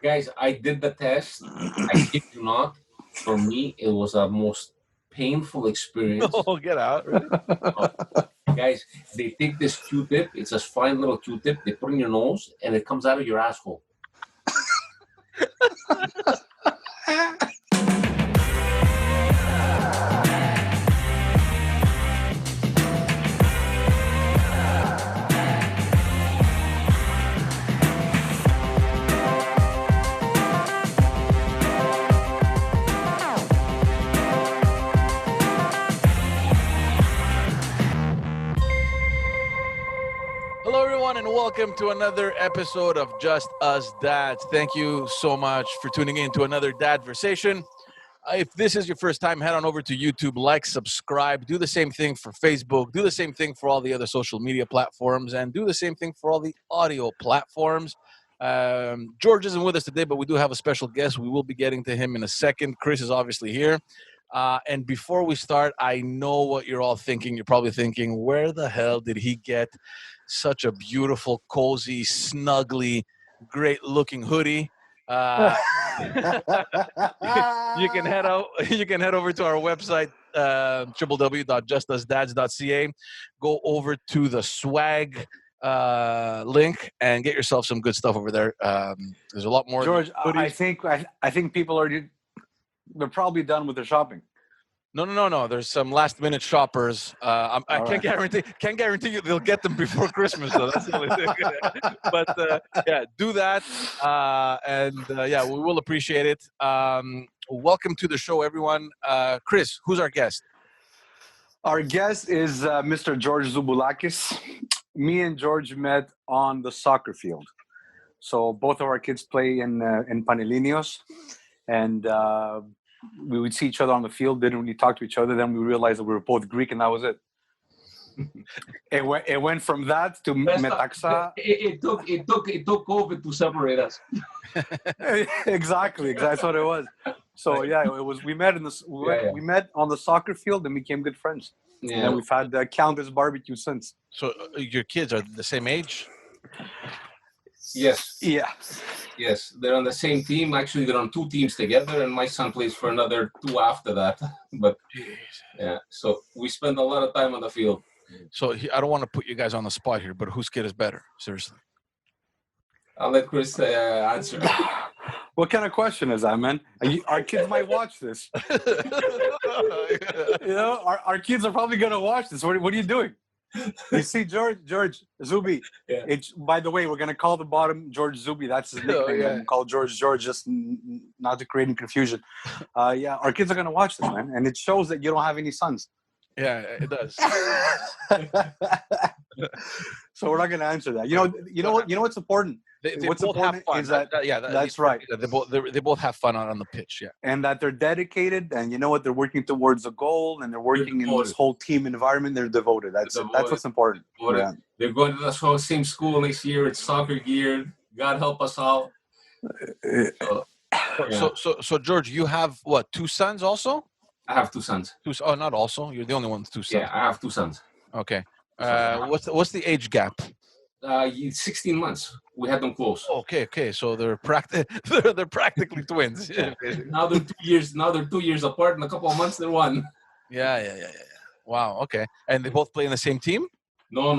Guys, I did the test. I kid you not. For me, it was a most painful experience. Oh, get out! Really? Guys, they take this Q-tip. It's a fine little Q-tip. They put it in your nose, and it comes out of your asshole. Hello, everyone, and welcome to another episode of Just Us Dads. Thank you so much for tuning in to another Dadversation. If this is your first time, head on over to YouTube, like, subscribe, do the same thing for Facebook, do the same thing for all the other social media platforms, and do the same thing for all the audio platforms. George isn't with us today, but we do have a special guest. We will be getting to him in a second. Chris is obviously here. And before we start, I know what you're all thinking. You're probably thinking, where the hell did he get such a beautiful, cozy, snuggly, great-looking hoodie? You can head over to our website, www.justusdads.ca. Go over to the swag link and get yourself some good stuff over there. There's a lot more. George, I think people they're probably done with their shopping. No. There's some last-minute shoppers. I can't guarantee you they'll get them before Christmas, though. That's the only thing. But yeah, do that, and we will appreciate it. Welcome to the show, everyone. Chris, who's our guest? Our guest is Mr. George Zouboulakis. Me and George met on the soccer field. So both of our kids play in Panelinios, and we would see each other on the field, didn't really talk to each other. Then we realized that we were both Greek, and that was it. It went from that to Metaxa. It took COVID to separate us. Exactly. That's what it was. So yeah, it was. We met we met on the soccer field and became good friends. Yeah. And we've had countless barbecue since. So your kids are the same age? Yes. Yeah. Yes, they're on the same team. Actually, they're on two teams together, and my son plays for another two after that. But yeah, so we spend a lot of time on the field. So I don't want to put you guys on the spot here, but whose kid is better? Seriously. I'll let Chris answer. What kind of question is that, man? Our kids might watch this. Our kids are probably going to watch this. What are you doing? You see, George Zubi. Yeah. By the way, we're gonna call the bottom George Zubi. That's his nickname. Yeah. We'll call George, just not to create any confusion. Our kids are gonna watch this, man, and it shows that you don't have any sons. Yeah, it does. So we're not gonna answer that. You know what's important. What's important is that that's right. They both have fun on the pitch, yeah. And that they're dedicated, and you know what, they're working towards a goal, and they're working in this whole team environment. They're devoted. That's what's important. Yeah. They're going to the same school next year. It's soccer geared. God help us all. So George, you have what? Two sons also? I have two sons. Not also. You're the only one with two sons. Yeah, I have two sons. Okay. What's the age gap? 16 months. We had them close. Okay. So they're practically twins. Yeah. Now they're 2 years. Now they're 2 years apart. In a couple of months, they're one. Yeah. Wow. Okay. And they both play in the same team? No.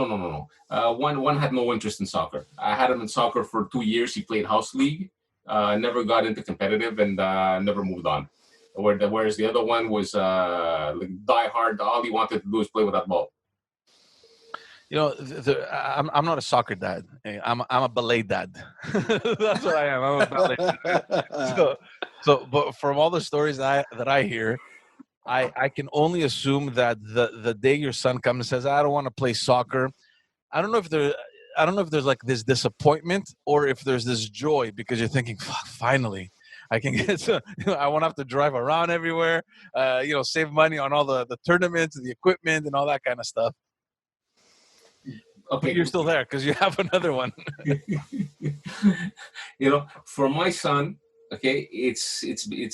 One had no interest in soccer. I had him in soccer for 2 years. He played house league. Never got into competitive and never moved on. Whereas the other one was die hard. All he wanted to do is play with that ball. You know, I'm not a soccer dad. I'm a ballet dad. That's what I am. I'm a ballet dad. So, but from all the stories that I hear, I can only assume that the day your son comes and says, "I don't want to play soccer," I don't know if there's like this disappointment or if there's this joy because you're thinking, "Fuck, finally." I can get I won't have to drive around everywhere, save money on all the tournaments and the equipment and all that kind of stuff. Okay, you're still there because you have another one. For my son, okay, it's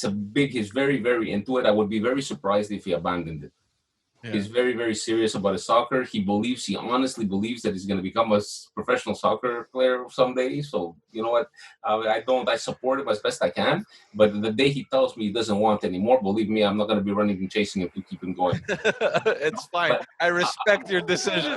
a big. He's very, very into it. I would be very surprised if he abandoned it. Yeah. He's very, very serious about his soccer. He honestly believes that he's going to become a professional soccer player someday. So, you know what? I support him as best I can. But the day he tells me he doesn't want anymore, believe me, I'm not going to be running and chasing him to keep him going. It's fine. But I respect your decision.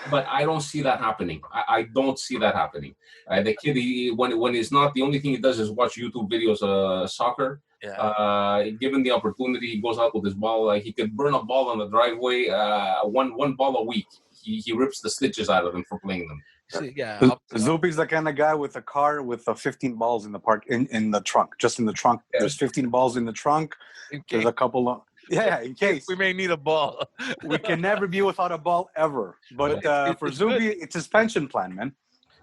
but I don't see that happening. I don't see that happening. The kid, when he's not, the only thing he does is watch YouTube videos, soccer. Yeah. Given the opportunity, he goes out with his ball. He could burn a ball on the driveway. One ball a week. He rips the stitches out of them for playing them. See, yeah. Zupi's the kind of guy with a car with 15 balls in the park in the trunk, just in the trunk. Yeah. There's 15 balls in the trunk. There's a couple of in case we may need a ball. We can never be without a ball ever. But for Zubi, it's his pension plan, man.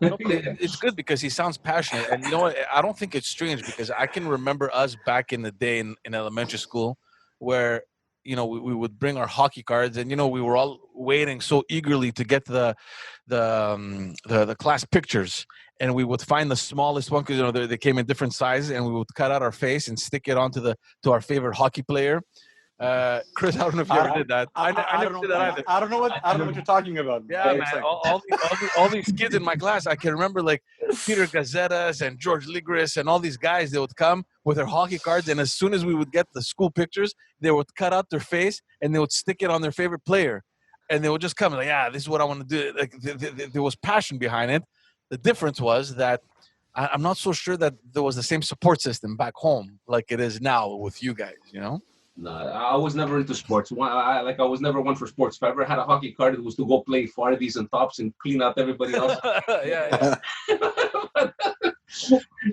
No, it's good because he sounds passionate, and you know what? I don't think it's strange because I can remember us back in the day in elementary school, where we would bring our hockey cards, and we were all waiting so eagerly to get the class pictures, and we would find the smallest one because they came in different sizes, and we would cut out our face and stick it onto to our favorite hockey player. Chris, I don't know if you ever did that. I never did that either. I don't know what you're talking about. Yeah, man. All these kids in my class, I can remember like Peter Gazettas and George Ligris and all these guys. They would come with their hockey cards, and as soon as we would get the school pictures, they would cut out their face and they would stick it on their favorite player, and they would just come like, "Yeah, this is what I want to do." Like there was passion behind it. The difference was that I'm not so sure that there was the same support system back home like it is now with you guys. No, I was never into sports. I was never one for sports. If I ever had a hockey card, it was to go play Fardies and tops and clean out everybody else. Yeah.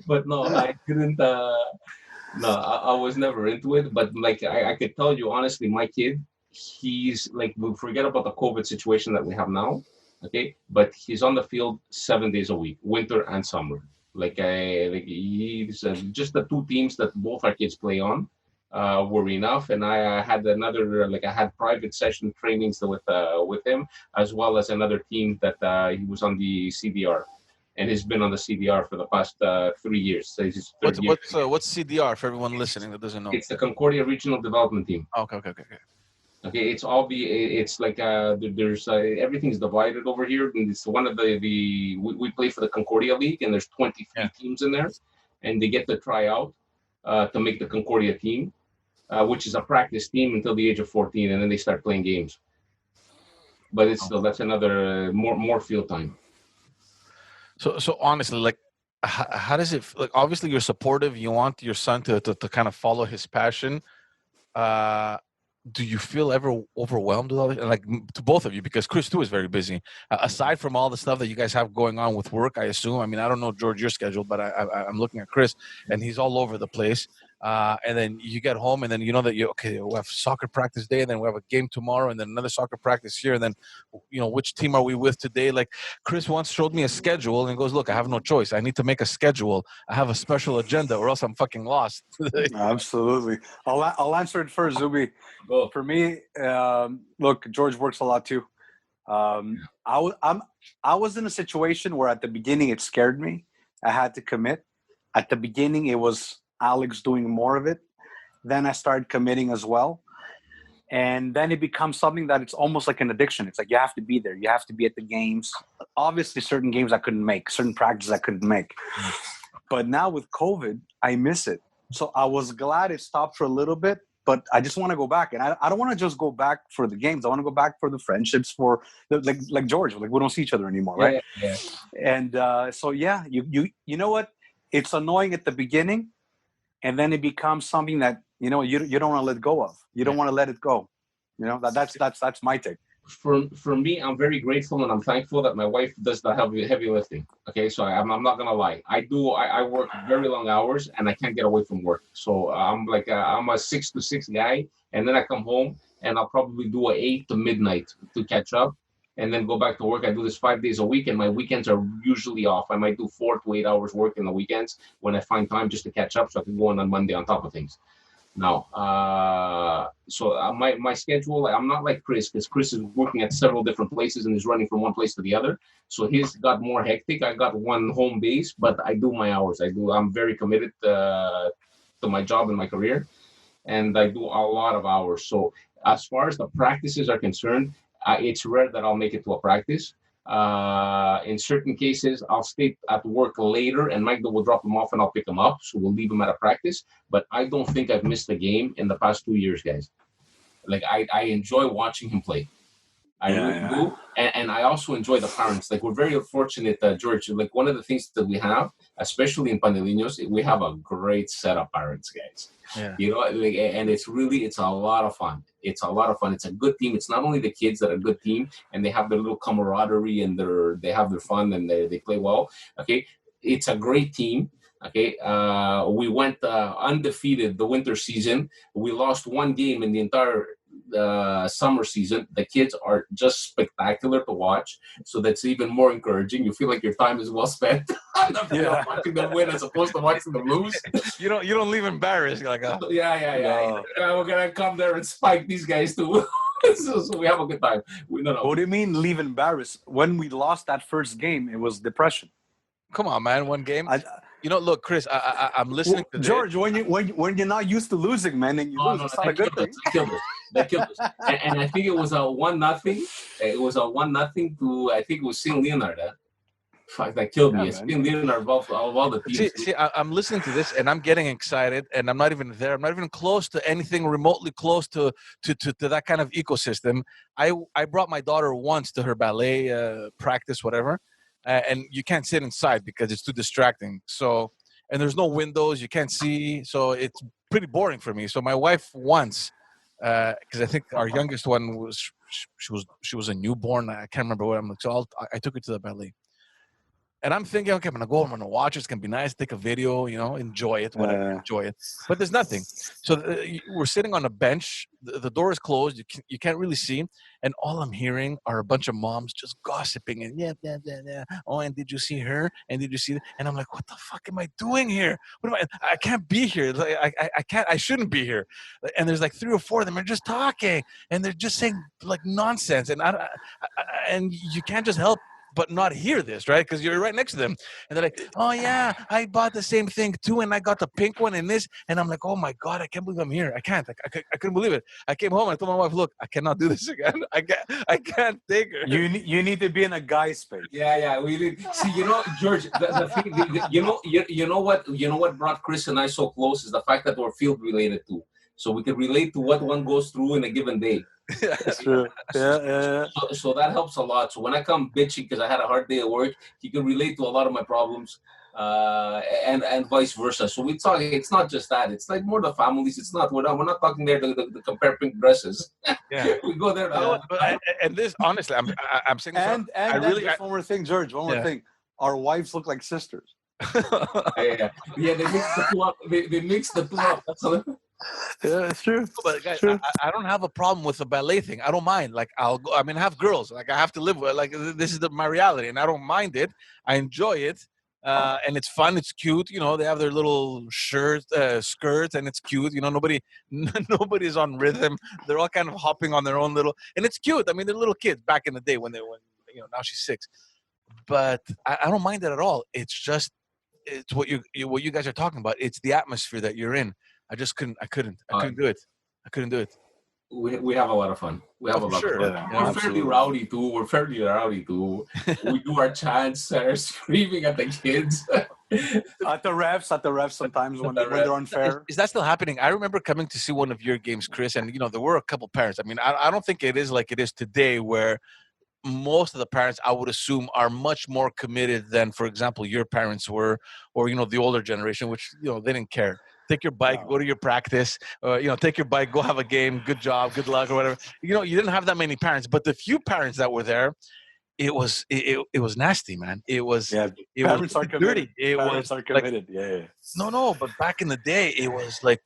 But no, I didn't. No, I was never into it. But like I could tell you honestly, my kid, he's like, we forget about the COVID situation that we have now. Okay, but he's on the field 7 days a week, winter and summer. He's just the two teams that both our kids play on. Were enough, and I had I had private session trainings with him, as well as another team that he was on the CDR, and he's been on the CDR for the past 3 years. So he's what's CDR for everyone listening that doesn't know? It's the Concordia Regional Development Team. Okay. Okay, it's like there's everything's divided over here, and it's one of we play for the Concordia League, and there's 23 teams in there, and they get to try out to make the Concordia team. Which is a practice team until the age of 14, and then they start playing games. But it's still, that's another more field time. So honestly, like, how does it? Like, obviously, you're supportive. You want your son to kind of follow his passion. Do you feel ever overwhelmed with all this? And like to both of you, because Chris too is very busy. Aside from all the stuff that you guys have going on with work, I assume. I mean, I don't know, George, your schedule, but I'm looking at Chris, and he's all over the place. And then you get home, and then you know that we have soccer practice day, and then we have a game tomorrow, and then another soccer practice here, and then which team are we with today? Like Chris once showed me a schedule and goes, "Look, I have no choice. I need to make a schedule. I have a special agenda, or else I'm fucking lost." Absolutely. I'll answer it first, Zubi. Well, for me, look, George works a lot too. I was in a situation where at the beginning it scared me. I had to commit. At the beginning, it was Alex doing more of it. Then I started committing as well. And then it becomes something that it's almost like an addiction. It's like you have to be there. You have to be at the games. Obviously, certain games I couldn't make, certain practices I couldn't make. But now with COVID, I miss it. So I was glad it stopped for a little bit, but I just want to go back. And I don't want to just go back for the games. I want to go back for the friendships, for like George. Like we don't see each other anymore, right? Yeah. And so yeah, you know what? It's annoying at the beginning, and then it becomes something that you don't want to let go of. You don't want to let it go. That's my take. For me, I'm very grateful and I'm thankful that my wife does the heavy lifting. Okay, so I'm not gonna lie. I work very long hours and I can't get away from work. So I'm a 6 to 6 guy, and then I come home and I'll probably do a 8 to midnight to catch up, and then go back to work. I do this 5 days a week, and my weekends are usually off. I might do 4 to 8 hours work in the weekends when I find time just to catch up, so I can go on Monday on top of things. Now, my schedule, I'm not like Chris, because Chris is working at several different places and is running from one place to the other. So his got more hectic. I got one home base, but I do my hours. I'm very committed to my job and my career, and I do a lot of hours. So As far as the practices are concerned, it's rare that I'll make it to a practice. In certain cases, I'll stay at work later, and Mike will drop them off, and I'll pick them up. So we'll leave them at a practice. But I don't think I've missed a game in the past 2 years, guys. Like I enjoy watching him play. I really do. And I also enjoy the parents. Like, we're very fortunate, George. Like, one of the things that we have, especially in Panelinos, we have a great set of parents, guys. Yeah. You know, like, and it's a lot of fun. It's a lot of fun. It's a good team. It's not only the kids that are a good team and they have their little camaraderie and they have their fun and they play well. Okay. It's a great team. Okay. We went undefeated the winter season. We lost one game in the entire summer season. The kids are just spectacular to watch, so that's even more encouraging. You feel like your time is well spent watching them win as opposed to watching them lose. You don't leave embarrassed. You're like, yeah. We're gonna come there and spike these guys too. so we have a good time. What do you mean leave embarrassed? When we lost that first game, it was depression. Come on, man, one game. Look, Chris, I'm listening to George. this. When you're not used to losing, man, and you lose, it's not a good thing. That killed us. And I think it was a 1-0. It was a 1-0 to, I think it was St. Leonard. Fuck, that killed me. St. Leonard of all the teams. See, I'm listening to this and I'm getting excited, and I'm not even there. I'm not even close to anything remotely close to that kind of ecosystem. I brought my daughter once to her ballet practice, whatever. And you can't sit inside because it's too distracting. So, and there's no windows, you can't see. So it's pretty boring for me. So my wife once, because I think our youngest one she was a newborn. I can't remember what I'm like. So I took her to the ballet. And I'm thinking, okay, I'm going to watch it. It's going to be nice. Take a video, enjoy it, whatever, enjoy it. But there's nothing. So we're sitting on a bench. The door is closed. You can't really see. And all I'm hearing are a bunch of moms just gossiping. And yeah. Oh, and did you see her? And did you see that? And I'm like, what the fuck am I doing here? I can't be here. Like, I shouldn't be here. And there's like 3 or 4 of them are just talking. And they're just saying like nonsense. And and you can't just help but not hear this, right? Because you're right next to them. And they're like, oh, yeah, I bought the same thing, too, and I got the pink one and this. And I'm like, oh, my God, I can't believe I'm here. I can't. I couldn't believe it. I came home and I told my wife, look, I cannot do this again. I can't take her. You need to be in a guy space. Yeah. We need. See, George, the thing, you know what brought Chris and I so close is the fact that we're field related too. So we can relate to what one goes through in a given day. That's true. Yeah. So that helps a lot. So when I come bitching because I had a hard day at work, he can relate to a lot of my problems, and vice versa. So we talk. It's not just that. It's like more the families. It's not. We're not talking there to compare pink dresses. Yeah, we go there. And this, honestly, I'm saying. And just one more thing, George. One more thing. Our wives look like sisters. Yeah. They mix the two up. They mix the two up. That's all. Yeah, it's true. But guys, I don't have a problem with the ballet thing. I don't mind. Like, I have girls. Like, I have to live with. Like, this is my reality, and I don't mind it. I enjoy it, and it's fun. It's cute. They have their little skirts, and it's cute. Nobody's on rhythm. They're all kind of hopping on their own little, and it's cute. I mean, they're little kids back in the day when now she's 6, but I don't mind it at all. It's just what you guys are talking about. It's the atmosphere that you're in. I just couldn't. I couldn't do it. I couldn't do it. We have a lot of fun. We have a lot of fun. Yeah, we're fairly rowdy too. We do our chants, screaming at the kids. At the refs sometimes when they're unfair. Is that still happening? I remember coming to see one of your games, Chris, and there were a couple parents. I mean, I don't think it is like it is today, where most of the parents, I would assume, are much more committed than, for example, your parents were, or the older generation, which they didn't care. Take your bike, go to your practice, take your bike, go have a game, good job, good luck, or whatever. You didn't have that many parents, but the few parents that were there, it was nasty, man. It was parents are committed. Dirty. Parents are committed. Yeah. No, but back in the day, it was like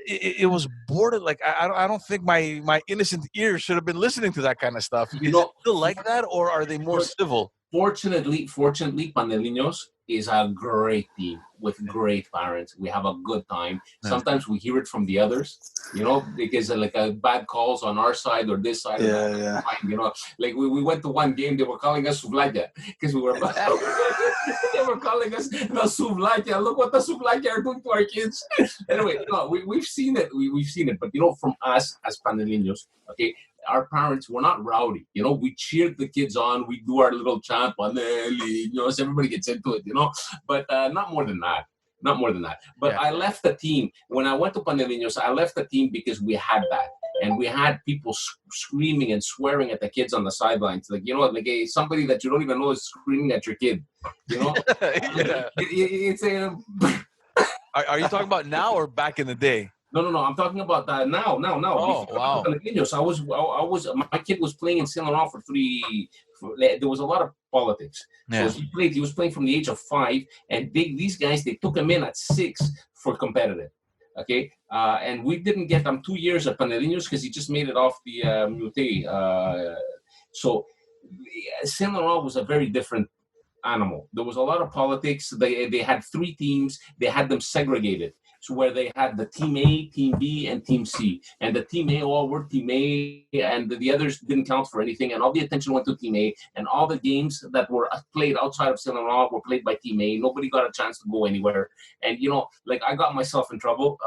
it was border. Like I don't think my innocent ears should have been listening to that kind of stuff. Is it still like that, or are they more civil? Fortunately, Panelinos is a great team with great parents. We have a good time. Yeah. Sometimes we hear it from the others, because like bad calls on our side or this side. Yeah. Like we went to one game, they were calling us Zouboulakis because we were they were calling us the Zouboulakis. Look what the Zouboulakis are doing to our kids. Anyway, we've seen it. We've seen it. But from us as Panelinos, okay, our parents were not rowdy. We cheered the kids on. We do our little chant, Paneli, so everybody gets into it, but not more than that. Not more than that. But Yeah. I left the team. When I went to Panelinos, I left the team because we had that. And we had people screaming and swearing at the kids on the sidelines. Like, somebody that you don't even know is screaming at your kid. Yeah. It's a... Are you talking about now or back in the day? No. I'm talking about now. Oh, wow. My kid was playing in Saint Laurent there was a lot of politics. Yeah. So he was playing from the age of 5, and these guys, they took him in at 6 for competitive. Okay, and we didn't get him 2 years at Panelinos because he just made it off the Mute. So Saint Laurent was a very different animal. There was a lot of politics. They had 3 teams. They had them segregated. So where they had the Team A, Team B, and Team C. And the Team A all were Team A, and the others didn't count for anything. And all the attention went to Team A. And all the games that were played outside of Saint Laurent were played by Team A. Nobody got a chance to go anywhere. And, I got myself in trouble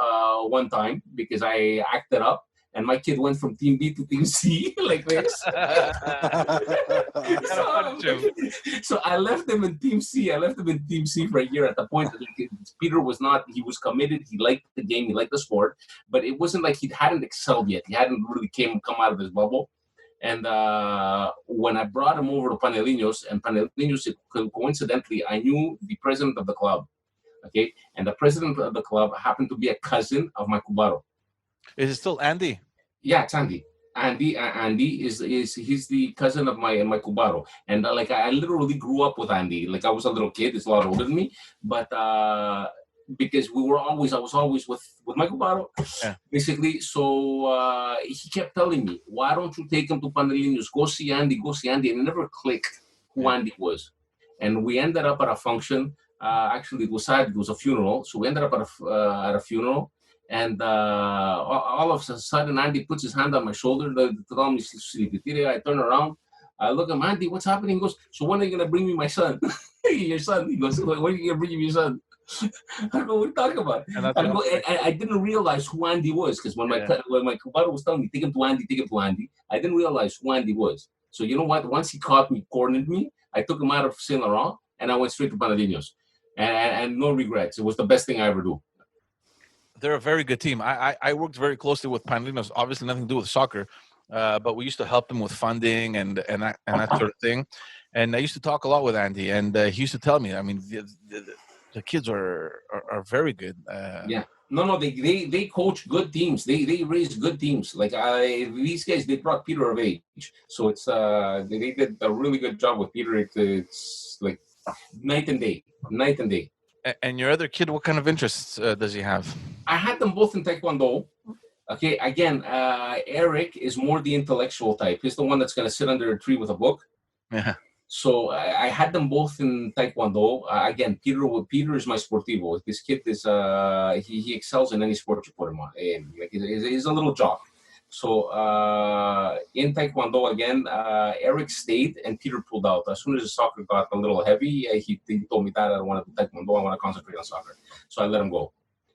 one time because I acted up. And my kid went from Team B to Team C like this. So I left him in Team C. For a year. At the point that Peter he was committed. He liked the game. He liked the sport. But it wasn't like he hadn't excelled yet. He hadn't really come out of his bubble. And when I brought him over to Panelinos, coincidentally, I knew the president of the club. Okay. And the president of the club happened to be a cousin of my Cubaro. Is it still Andy? Yeah, it's Andy. Andy is he's the cousin of my Cubaro, and I literally grew up with Andy. Like I was a little kid. He's a lot older than me, but because I was always with my Cubaro, basically. So he kept telling me, "Why don't you take him to Panelinos? Go see Andy. And it never clicked who Andy was, and we ended up at a function. Actually, it was sad. It was a funeral, so we ended up at a funeral. And all of a sudden, Andy puts his hand on my shoulder to tell me sleepy. I turn around. I look at him, Andy, what's happening? He goes, so when are you going to bring me my son? Your son. He goes, when are you going to bring me your son? I don't know what you're talking about. I didn't realize who Andy was because when my Cubaro was telling me, take him to Andy, I didn't realize who Andy was. So you know what? Once he cornered me, I took him out of Saint Laurent and I went straight to Panelinos. And no regrets. It was the best thing I ever do. They're a very good team. I worked very closely with Panelinos, obviously nothing to do with soccer, but we used to help them with funding and that sort of thing. And I used to talk a lot with Andy, and he used to tell me, I mean, the kids are very good. Yeah. No, they coach good teams. They raise good teams. Like these guys, they brought Peter of age. So it's they did a really good job with Peter. It's like night and day. And your other kid, what kind of interests does he have? I had them both in Taekwondo. Okay, again, Eric is more the intellectual type. He's the one that's going to sit under a tree with a book. Yeah. So I had them both in Taekwondo. Again, Peter is my sportivo. This kid is he excels in any sport you put him on. He's a little jock. So in Taekwondo again, Eric stayed and Peter pulled out. As soon as the soccer got a little heavy, he told me that I don't want to do Taekwondo. I want to concentrate on soccer. So I let him go.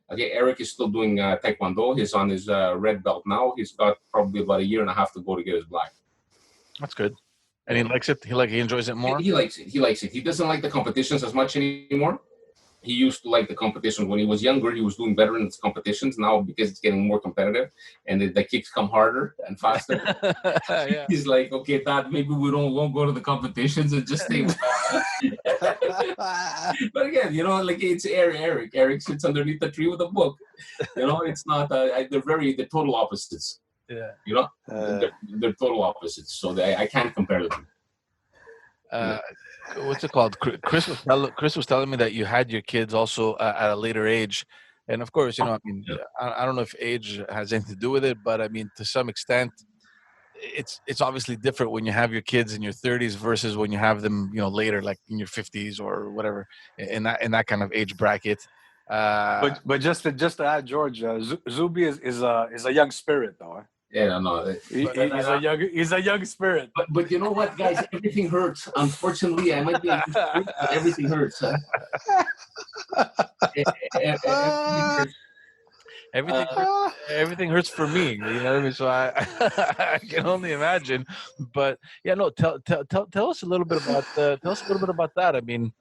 Okay, Eric is still doing Taekwondo. He's on his red belt now. He's got probably about a year and a half to go to get his black. That's good. And he likes it? He enjoys it more? He likes it. He doesn't like the competitions as much anymore. He used to like the competition. When he was younger, he was doing better in his competitions. Now, because it's getting more competitive and the kicks come harder and faster, he's like, okay, Dad, maybe we won't go to the competitions and just stay with But again, it's Eric. Eric sits underneath the tree with a book. It's not, they're total opposites. Yeah. They're total opposites. So I can't compare them. What's it called? Chris was telling me that you had your kids also at a later age, and of course, I don't know if age has anything to do with it, but I mean, to some extent, it's obviously different when you have your kids in your 30s versus when you have them, later, like in your 50s or whatever, in that kind of age bracket. But just to add, George, Zuby is a young spirit, though. Yeah, no. He's a young spirit. But you know what, guys? Everything hurts. Unfortunately, I might be a young spirit, but everything hurts. Huh? Everything hurts. Everything hurts for me, you know what I mean? So I I can only imagine. But yeah, no, tell us a little bit about that. I mean,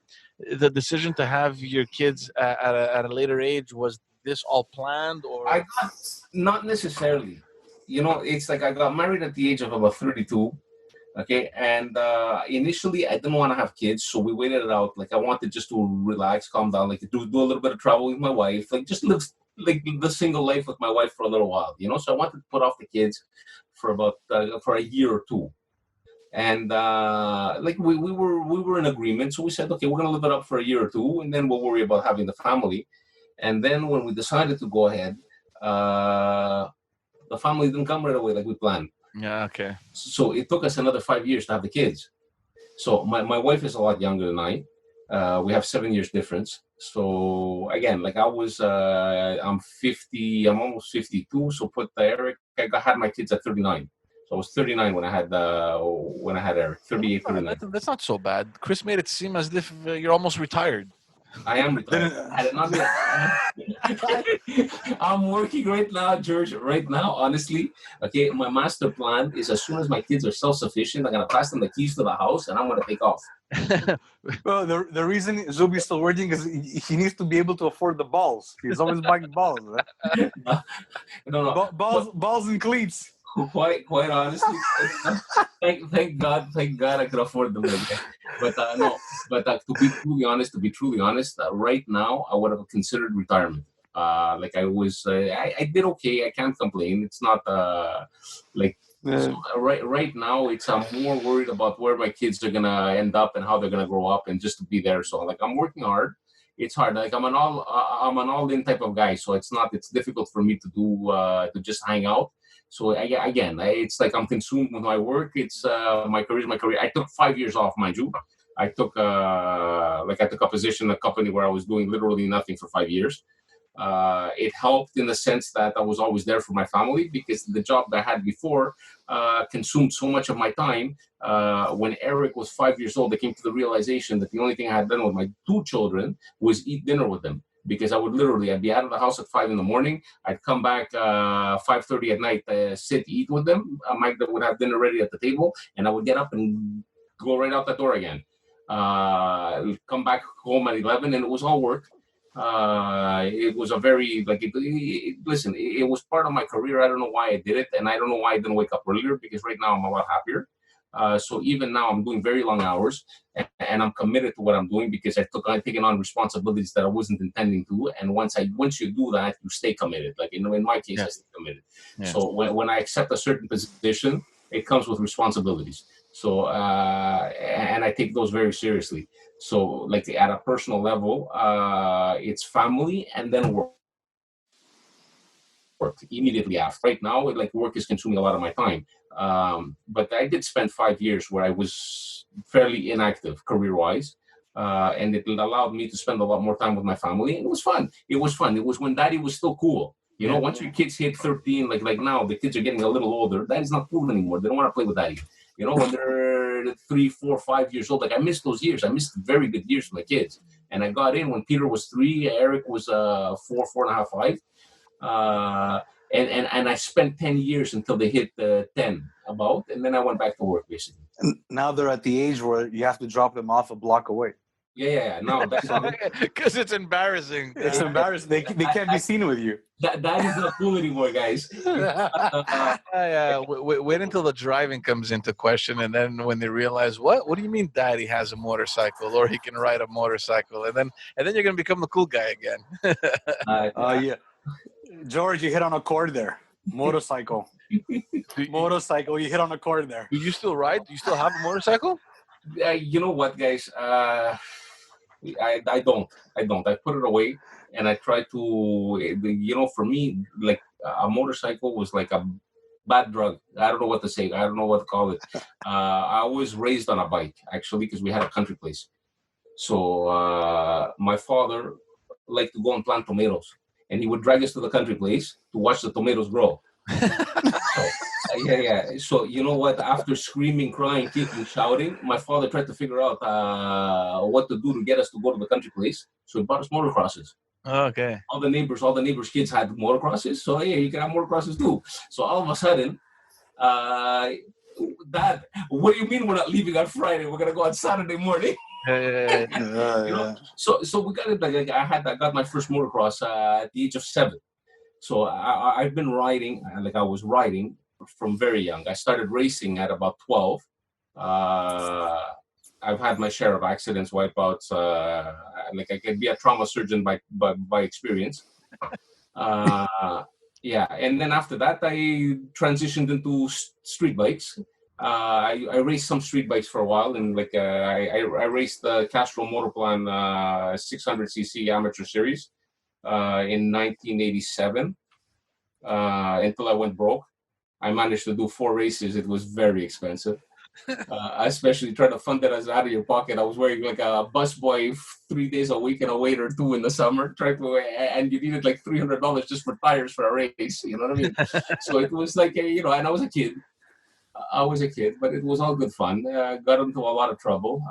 the decision to have your kids at a later age, was this all planned, or I got not necessarily. It's like I got married at the age of about 32. Okay, and initially I didn't want to have kids, so we waited it out. Like I wanted just to relax, calm down, like do a little bit of travel with my wife, like just live like the single life with my wife for a little while. So I wanted to put off the kids for about for a year or two, and like we were in agreement, so we said, okay, we're gonna live it up for a year or two, and then we'll worry about having the family. And then when we decided to go ahead, the family didn't come right away like we planned. yeah, okay. So it took us another 5 years to have the kids. So my wife is a lot younger than I. We have 7 years difference. So again, like I'm 50, I'm almost 52. So put Eric, I had my kids at 39. So I was 39 when I had Eric, 38, 39. That's not so bad. Chris made it seem as if you're almost retired. I am retired. I'm working right now, George. Right now, honestly, okay. My master plan is as soon as my kids are self-sufficient, I'm gonna pass them the keys to the house, and I'm gonna take off. Well, the reason Zuby's still working is he needs to be able to afford the balls. He's always buying balls. Right? No. Balls and cleats. Quite honestly, thank God I could afford them. But no, but to be truly honest, right now I would have considered retirement. Like I did okay. I can't complain. It's not so right now I'm more worried about where my kids are gonna end up and how they're gonna grow up, and just to be there. So like I'm working hard. It's hard. Like I'm an all-in type of guy, so it's difficult for me to do to just hang out. So again, it's like I'm consumed with my work. It's my career. I took 5 years off, mind you. I took a position in a company where I was doing literally nothing for 5 years. It helped in the sense that I was always there for my family, because the job that I had before consumed so much of my time. When Eric was 5 years old, I came to the realization that the only thing I had done with my 2 children was eat dinner with them. Because I'd be out of the house at 5 a.m. I'd come back 5:30 at night, sit, eat with them. Mike would have dinner ready at the table, and I would get up and go right out the door again. Come back home at 11, and it was all work. It was a very listen. It was part of my career. I don't know why I did it, and I don't know why I didn't wake up earlier. Because right now I'm a lot happier. So even now I'm doing very long hours, and I'm committed to what I'm doing, because I've taken on responsibilities that I wasn't intending to. And once you do that, you stay committed. Like in my case, I stay committed. Yeah. So when I accept a certain position, it comes with responsibilities. So and I take those very seriously. So like at a personal level, it's family and then work immediately after. Right now, work is consuming a lot of my time. But I did spend 5 years where I was fairly inactive career-wise, and it allowed me to spend a lot more time with my family. And it was fun. It was when Daddy was still cool. Once your kids hit 13, like now, the kids are getting a little older. Daddy's not cool anymore. They don't want to play with Daddy. When they're 3, 4, 5 years old, I missed those years. I missed very good years with my kids. And I got in when Peter was 3, Eric was 4, 4.5, 5. And I spent 10 years until they hit 10 about, and then I went back to work basically. Now they're at the age where you have to drop them off a block away. Yeah. No, that's because it's embarrassing. It's embarrassing. They can't be seen with you. That is not cool anymore, guys. Wait until the driving comes into question, and then when they realize, what do you mean Daddy has a motorcycle, or he can ride a motorcycle, and then you're gonna become the cool guy again. Yeah. George, you hit on a chord there. Motorcycle. Motorcycle, you hit on a chord there. Do you still ride? Do you still have a motorcycle? You know what, guys? I don't. I put it away, and I try to. For me, like a motorcycle was like a bad drug. I don't know what to say. I don't know what to call it. I was raised on a bike, actually, because we had a country place. So my father liked to go and plant tomatoes, and he would drag us to the country place to watch the tomatoes grow. So, yeah. So you know what? After screaming, crying, kicking, shouting, my father tried to figure out what to do to get us to go to the country place. So he bought us motocrosses. Okay. All the neighbors' kids had motocrosses. So yeah, you can have motocrosses too. So all of a sudden, Dad, what do you mean we're not leaving on Friday? We're gonna go on Saturday morning. You know, so we got it. Like I got my first motocross at the age of 7. So I've been riding, like I was riding from very young. I started racing at about 12. I've had my share of accidents, wipeouts. Like I can be a trauma surgeon by experience. Yeah, and then after that, I transitioned into street bikes. I raced some street bikes for a while, and like I raced the Castro Motorplan 600cc amateur series in 1987 until I went broke. I managed to do 4 races. It was very expensive. Especially trying to fund it as out of your pocket. I was wearing like a busboy 3 days a week and a waiter 2 in the summer. And you needed like $300 just for tires for a race. You know what I mean? So it was like, and I was a kid. But it was all good fun. Got into a lot of trouble.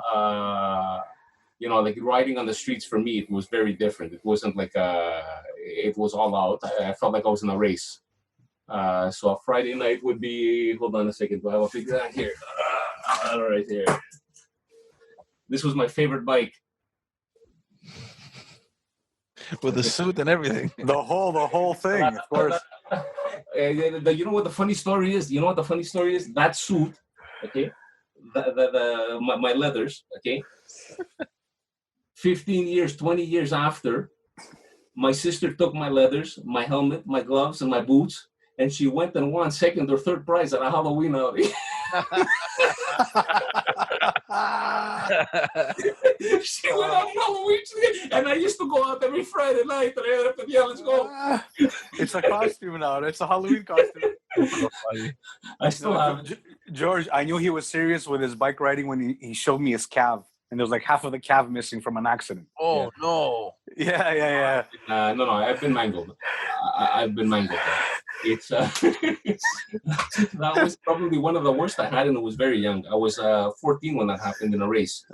Like riding on the streets for me, it was very different. It wasn't like it was all out. I felt like I was in a race. So a Friday night would be, hold on a second, do I have a figure out here? Right here. This was my favorite bike. With the suit and everything. The whole thing, of course. You know what the funny story is? That suit, okay, my leathers, okay, 15 years, 20 years after, my sister took my leathers, my helmet, my gloves, and my boots, and she went and won 2nd or 3rd prize at a Halloween outing. She went on Halloween, and I used to go out every Friday night. And yeah, let's go. It's a costume now. It's a Halloween costume. I still have George. I knew he was serious with his bike riding when he showed me his calf, and there was like half of the calf missing from an accident. Oh no! Yeah. No. I've been mangled. I've been mangled. It's that was probably one of the worst I had, and it was very young. I was 14 when that happened in a race.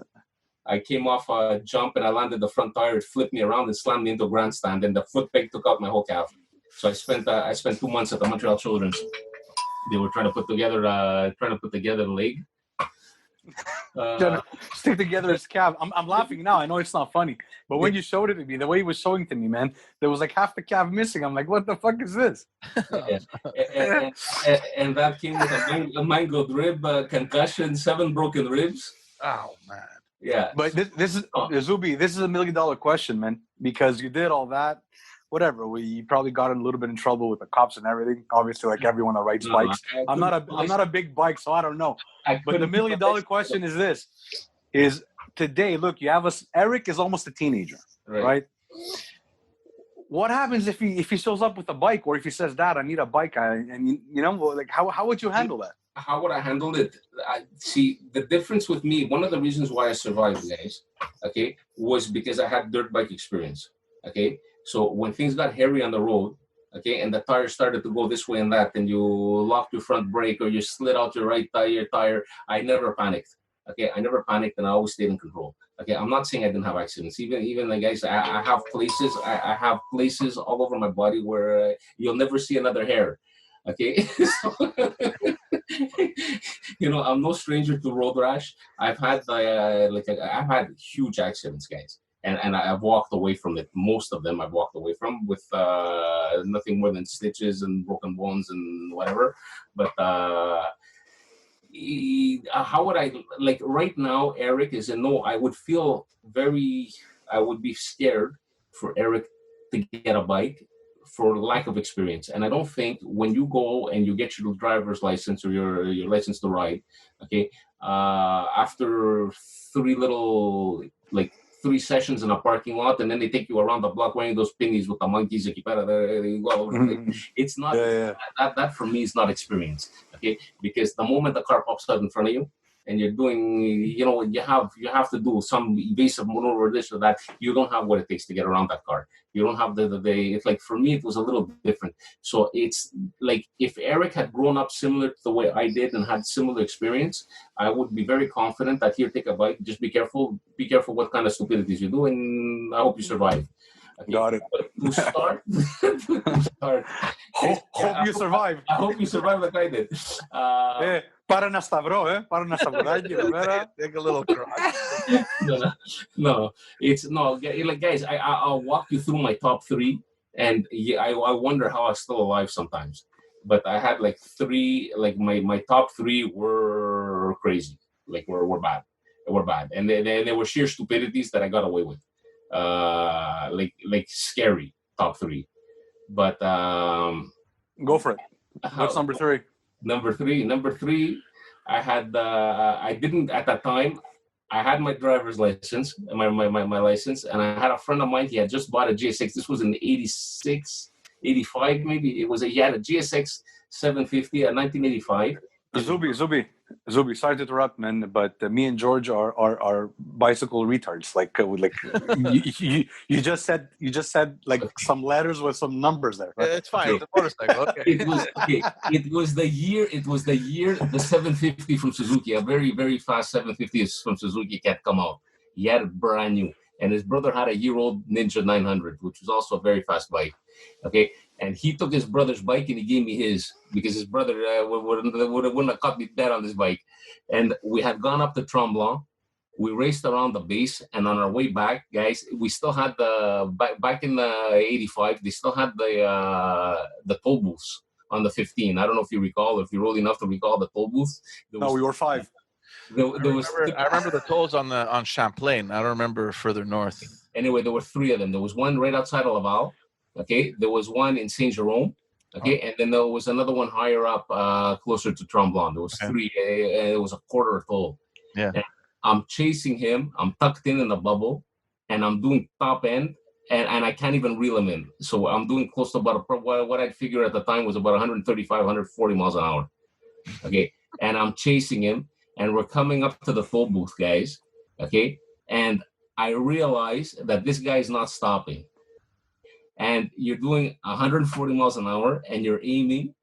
I came off a jump and I landed the front tire. It flipped me around and slammed me into a grandstand, and the foot peg took out my whole calf. So I spent 2 months at the Montreal Children's. They were trying to put together the leg. Stick together his calf. I'm laughing now. I know it's not funny, but when you showed it to me, the way he was showing to me, man, there was like half the calf missing. I'm like, what the fuck is this? And that came with a mangled rib, concussion, 7 broken ribs. Oh man. Yeah, but this is Zubi. This is $1 million question, man, because you did all that. Whatever, you probably got in a little bit in trouble with the cops and everything. Obviously, like everyone that rides bikes. I'm not a big bike, so I don't know. But the $1 million question is this: is today? Look, you have Eric is almost a teenager, right? What happens if he shows up with a bike, or if he says, "Dad, I need a bike," and like how would you handle that? How would I handle it? See, the difference with me, one of the reasons why I survived, guys, okay, was because I had dirt bike experience, okay? So when things got hairy on the road, okay, and the tires started to go this way and that, and you locked your front brake or you slid out your right tire, I never panicked, okay? I never panicked, and I always stayed in control, okay? I'm not saying I didn't have accidents. Even like, guys, I have places, I have places all over my body where you'll never see another hair. Okay, so, I'm no stranger to road rash. I've had I've had huge accidents, guys, and I've walked away from it. Most of them I've walked away from with nothing more than stitches and broken bones and whatever. But how would I right now? Eric is a no. I would be scared for Eric to get a bike for lack of experience. And I don't think when you go and you get your driver's license or your license to ride, okay, after 3 sessions in a parking lot, and then they take you around the block wearing those pinnies with the monkeys. It's not that for me is not experience. Okay, because the moment the car pops out in front of you, and you're doing, you have to do some evasive maneuver, this or that. You don't have what it takes to get around that car. You don't have the it's like, for me, it was a little different. So it's like, if Eric had grown up similar to the way I did and had similar experience, I would be very confident that, here, take a bike. Just be careful what kind of stupidities you do, and I hope you survive. Okay. Got it. To start, hope you survive. I hope you survive like I did. Para na stavro, para na stavroggi, Take a little cross. No. It's no, like, guys. I'll walk you through my top 3, and I wonder how I'm still alive sometimes. But I had like 3, like my top 3 were crazy, like were bad, and they were sheer stupidities that I got away with, like scary top 3. But go for it. What's number 3? Number three, I had I didn't at that time. I had my driver's license, my license, and I had a friend of mine. He had just bought a GSX. This was in 86, 85 maybe. He had a GSX 750, a 1985. Zubi, sorry to interrupt, man, but me and George are bicycle retards. Like you just said like some letters with some numbers there. Right? It's fine. It's a motorcycle. Okay. It was the year the 750 from Suzuki, a very, very fast 750 from Suzuki, had come out. He had it brand new, and his brother had a year-old Ninja 900, which was also a very fast bike. Okay. And he took his brother's bike and he gave me his, because his brother wouldn't have caught me dead on this bike. And we had gone up to Tremblant. We raced around the base, and on our way back, guys, we still had back in the 85. They still had the toll booths on the 15. I don't know if you recall, if you're old enough to recall the toll booths. No, we were 5. I remember the tolls on Champlain. I don't remember further north. Anyway, there were 3 of them. There was one right outside of Laval. Okay, there was one in Saint Jerome. Okay, and then there was another one higher up, closer to Tremblant. There was 3. It was a quarter toll. Yeah. And I'm chasing him. I'm tucked in a bubble, and I'm doing top end, and I can't even reel him in. So I'm doing close to about what I'd figure at the time was about 135, 140 miles an hour. Okay, and I'm chasing him, and we're coming up to the toll booth, guys. Okay, and I realize that this guy is not stopping. And you're doing 140 miles an hour, and you're aiming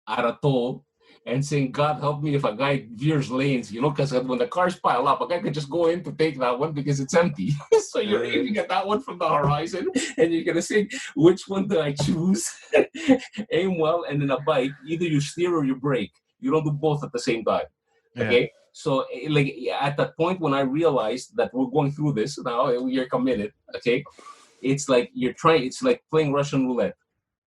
at a toll and saying, God help me if a guy veers lanes, because when the cars pile up, a guy could just go in to take that one because it's empty. So you're aiming at that one from the horizon, and you're going to say, which one do I choose? Aim well, and in a bike, either you steer or you brake. You don't do both at the same time. Okay? So, like, at that point when I realized that we're going through this, now you're committed, okay? It's like it's like playing Russian roulette.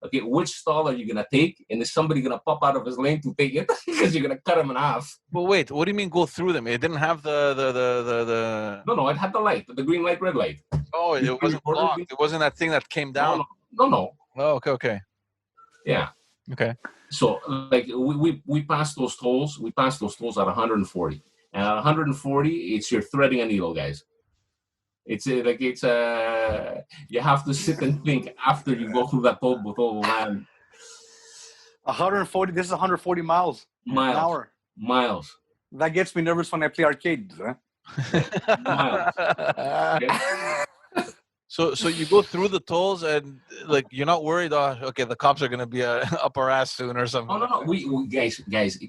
Okay, which stall are you going to take? And is somebody going to pop out of his lane to take it? Because you're going to cut him in half. But wait, what do you mean go through them? It didn't have the... No, it had the light, the green light, red light. Oh, it wasn't blocked. It wasn't that thing that came down. No. Oh, okay. Yeah. Okay. So, like, we passed those tolls. We passed those tolls at 140. And at 140, it's you're threading a needle, guys. You have to sit and think after you go through that toll booth. Oh, man. 140, this is 140 miles an hour. Miles. That gets me nervous when I play arcade. Miles. Okay. So you go through the tolls and like you're not worried. Okay, the cops are gonna be up our ass soon or something. Oh no, we guys.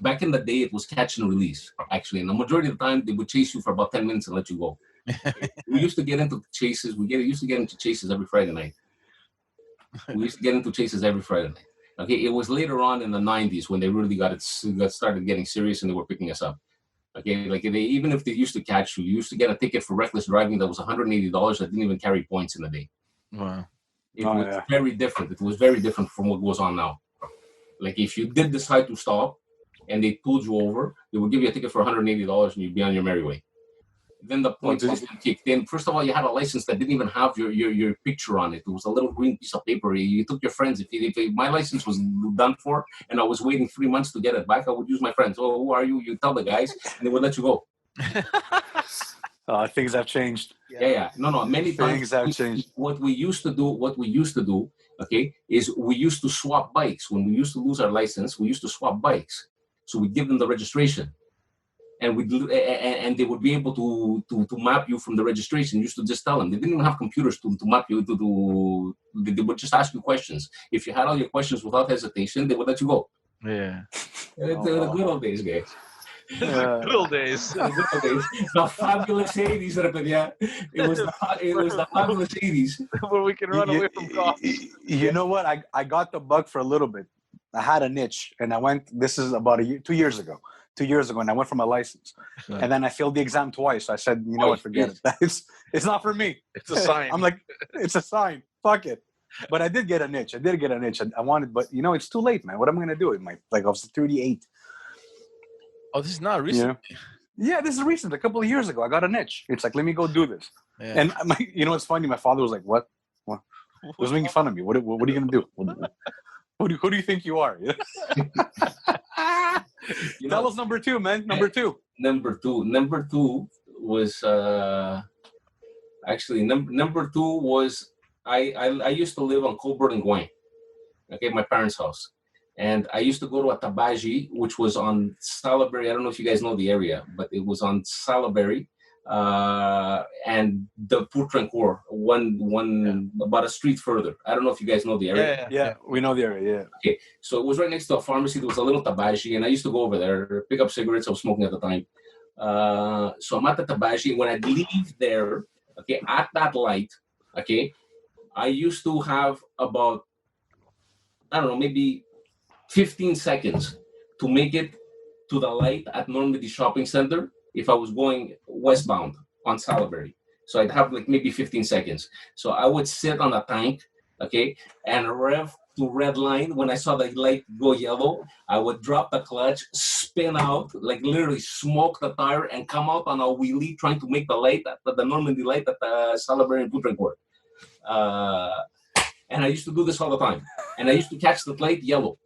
Back in the day, it was catch and release. Actually, and the majority of the time, they would chase you for about 10 minutes and let you go. We used to get into chases. Used to get into chases every Friday night. Okay, it was later on in the 90s when they really got started getting serious and they were picking us up. Okay, like even if they used to catch you, you used to get a ticket for reckless driving that was $180 that didn't even carry points in the day. Wow. It was very different. It was very different from what goes on now. Like if you did decide to stop and they pulled you over, they would give you a ticket for $180 and you'd be on your merry way. Then the points kicked in. First of all, you had a license that didn't even have your picture on it. It was a little green piece of paper. You took your friends. If my license was done for and I was waiting 3 months to get it back, I would use my friends. Oh, who are you? You tell the guys, and they would let you go. Things have changed. Yeah. No. Many times, Things have changed. what we used to do, okay, is we used to swap bikes. When we used to lose our license, we used to swap bikes. So we give them the registration, and and they would be able to map you from the registration. You used to just tell them. They didn't even have computers to map you. They would just ask you questions. If you had all your questions without hesitation, they would let you go. Yeah. The good old days, guys. Good old days. The fabulous 80s, yeah. It was the fabulous 80s. Where we can run away from cops. You know what? I got the bug for a little bit. I had a niche, and I went. This is about 2 years ago. 2 years ago, and I went for my license, and then I failed the exam twice. So I said, you know what? Forget it. It's not for me. It's a sign. I'm like, it's a sign. Fuck it. But I did get a niche. I wanted, but it's too late, man. What am I gonna do? I was 38. Oh, this is not recent. Yeah, this is recent. A couple of years ago, I got a niche. It's like, let me go do this. Yeah. And what's funny? My father was like, "What? What? He was making fun of me. What are you gonna do? Who do you think you are?" That was number two, man. Number two. Number two was actually number two was I used to live on Colbert and Gouin, okay, my parents' house. And I used to go to a tabaji, which was on Salaberry. I don't know if you guys know the area, but it was on Salaberry and the Pourtrancourt, one about a street further. I don't know if you guys know the area. Yeah, we know the area, yeah. Okay, so it was right next to a pharmacy. There was a little tabaji, and I used to go over there, pick up cigarettes. I was smoking at the time. So I'm at the tabaji. When I leave there, okay, at that light, okay, I used to have about, I don't know, maybe 15 seconds to make it to the light at Normandy Shopping Center if I was going westbound on Salaberry. So I'd have like maybe 15 seconds. So I would sit on a tank, okay, and rev to red line. When I saw the light go yellow, I would drop the clutch, spin out, like literally smoke the tire and come out on a wheelie trying to make the light, the Normandy light at the Salaberry and Pourtrancourt. And I used to do this all the time. And I used to catch the light yellow.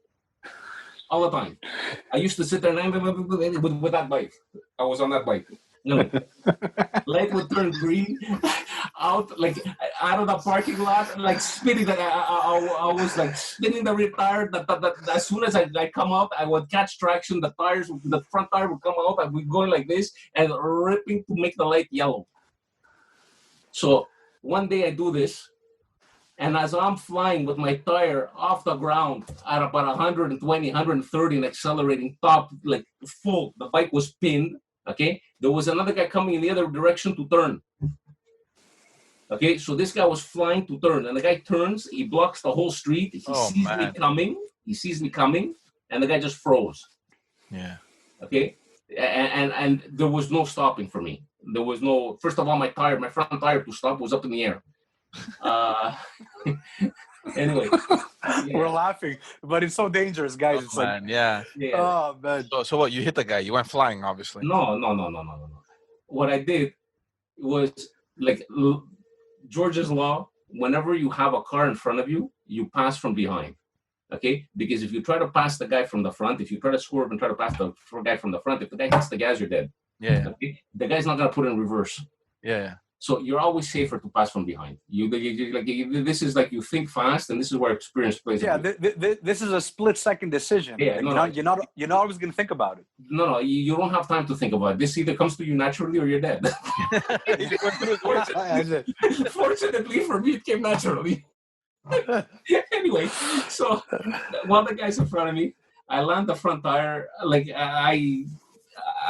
All the time. I used to sit there with that bike. I was on that bike. No. Light would turn green out of the parking lot, like spinning. I was like spinning the rear tire. As soon as I come out, I would catch traction. The front tire would come out. I would go like this and ripping to make the light yellow. So one day I do this. And as I'm flying with my tire off the ground at about 120, 130 and accelerating top, like full, the bike was pinned, okay? There was another guy coming in the other direction to turn. Okay, so this guy was flying to turn, and the guy turns, he blocks the whole street, he sees me coming, and the guy just froze. Yeah. Okay, and there was no stopping for me. There was no, first of all, my front tire to stop was up in the air. Anyway, we're laughing, but it's so dangerous, guys. Oh, it's man, like, yeah. Oh man. So what? You hit the guy. You went flying, obviously. No. What I did was like Georgia's law. Whenever you have a car in front of you, you pass from behind. Okay, because if you try to pass the guy from the front, if you try to swerve and try to pass the guy from the front, if the guy hits the gas, you're dead. Yeah. Okay? The guy's not gonna put in reverse. Yeah. So you're always safer to pass from behind. This is like you think fast, and this is where experience plays. Yeah, this is a split-second decision. Yeah, you're not always going to think about it. No, you don't have time to think about it. This either comes to you naturally or you're dead. Fortunately for me, it came naturally. Anyway, so while the guy's in front of me, I land the front tire. Like I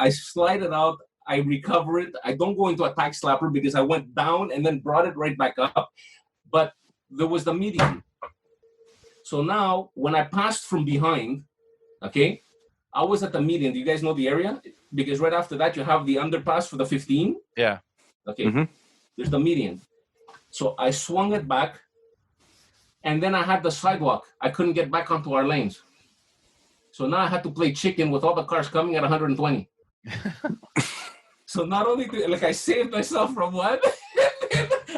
slide it out. I recover it. I don't go into a tag slapper because I went down and then brought it right back up. But there was the median. So now when I passed from behind, okay, I was at the median. Do you guys know the area? Because right after that, you have the underpass for the 15. Yeah. Okay. Mm-hmm. There's the median. So I swung it back. And then I had the sidewalk. I couldn't get back onto our lanes. So now I had to play chicken with all the cars coming at 120. So not only I saved myself from one,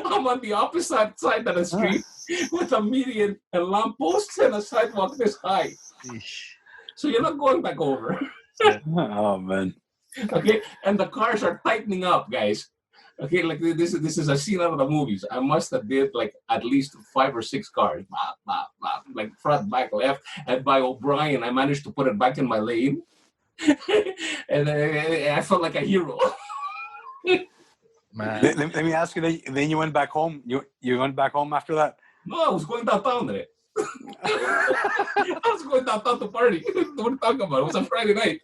I'm on the opposite side of the street with a median and lampposts and a sidewalk this high. So you're not going back over. Oh man. Okay, and the cars are tightening up, guys. Okay, like this is a scene out of the movies. I must have did like at least 5 or 6 cars, blah, blah, blah, like front, back, left. And by O'Brien, I managed to put it back in my lane, and I felt like a hero. Man. Let me ask you. Then you went back home. You went back home after that. No, I was going downtown there. I was going downtown to party. What are you talking about? It was a Friday night,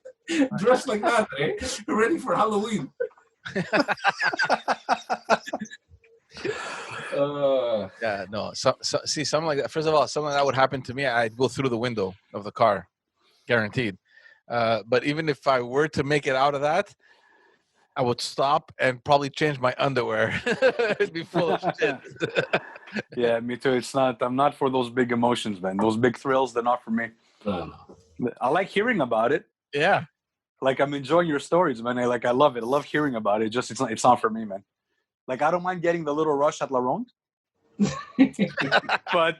dressed like that, ready for Halloween. Yeah, no. See, something like that. First of all, something like that would happen to me. I'd go through the window of the car, guaranteed. But even if I were to make it out of that, I would stop and probably change my underwear. It'd be full of shit. Yeah, me too. I'm not for those big emotions, man. Those big thrills, they're not for me. No. I like hearing about it. Yeah. Like, I'm enjoying your stories, man. I love it. I love hearing about it. Just it's not for me, man. Like, I don't mind getting the little rush at La Ronde. but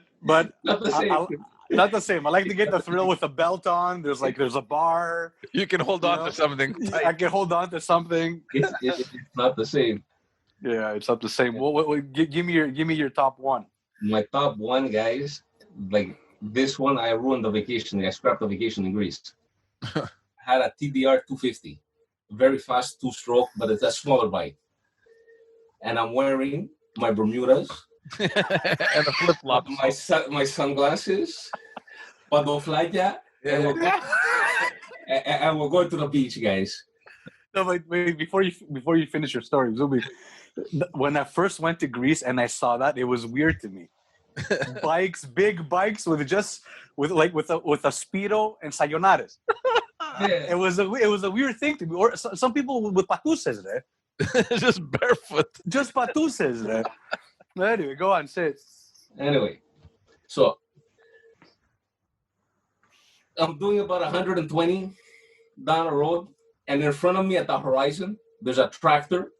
Not the same. not the same. I like to get the thrill with a belt on. There's a bar. You can hold on to something. I can hold on to something. It's not the same. Yeah, it's not the same. Give me your top one. My top one, guys, like this one, I ruined the vacation. I scrapped the vacation in Greece. Had a TDR 250, very fast 2-stroke, but it's a smaller bike. And I'm wearing my Bermudas And a flip flop. my sunglasses, pantoflaya, and we're going to the beach, guys. No, wait, before you finish your story, Zubi, when I first went to Greece and I saw that, it was weird to me. Big bikes with a speedo and sayonares. Yeah. It was a weird thing to me. Or some people with patuses, right? Just barefoot. Just patuses, right? Anyway, go on, say it. Anyway, so I'm doing about 120 down the road, and in front of me at the horizon, there's a tractor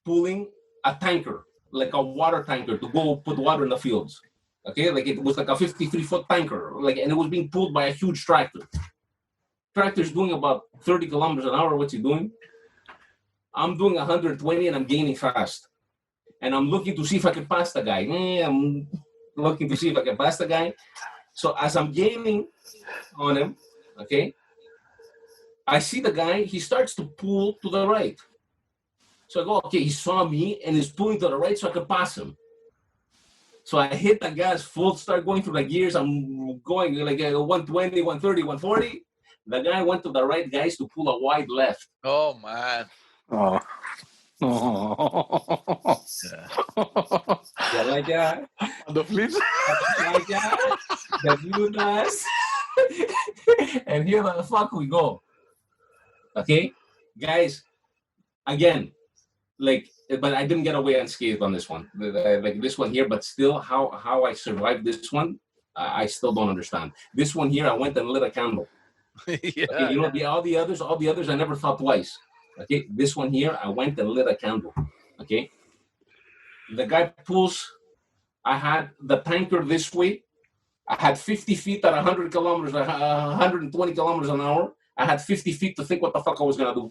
pulling a tanker, like a water tanker, to go put water in the fields. Okay, like it was like a 53-foot tanker, and it was being pulled by a huge tractor. Tractor's doing about 30 kilometers an hour. What's he doing? I'm doing 120 and I'm gaining fast. And I'm looking to see if I can pass the guy. I'm looking to see if I can pass the guy. So as I'm gaining on him, okay, I see the guy, he starts to pull to the right. So I go, okay, he saw me and he's pulling to the right so I can pass him. So I hit the gas full, start going through the gears. I'm going like 120, 130, 140. The guy went to the right, guys, to pull a wide left. Oh, man. Oh. Yeah. Yeah, like that. The flips. Like that. The blue glass. And here the fuck we go. Okay? Guys, again, but I didn't get away unscathed on this one. Like this one here, but still, how I survived this one, I still don't understand. This one here, I went and lit a candle. Yeah. Okay, you know, all the others, I never thought twice. Okay, this one here, I went and lit a candle. Okay, the guy pulls. I had the tanker this way. I had 50 feet at 100 kilometers, 120 kilometers an hour. I had 50 feet to think what the fuck I was gonna do.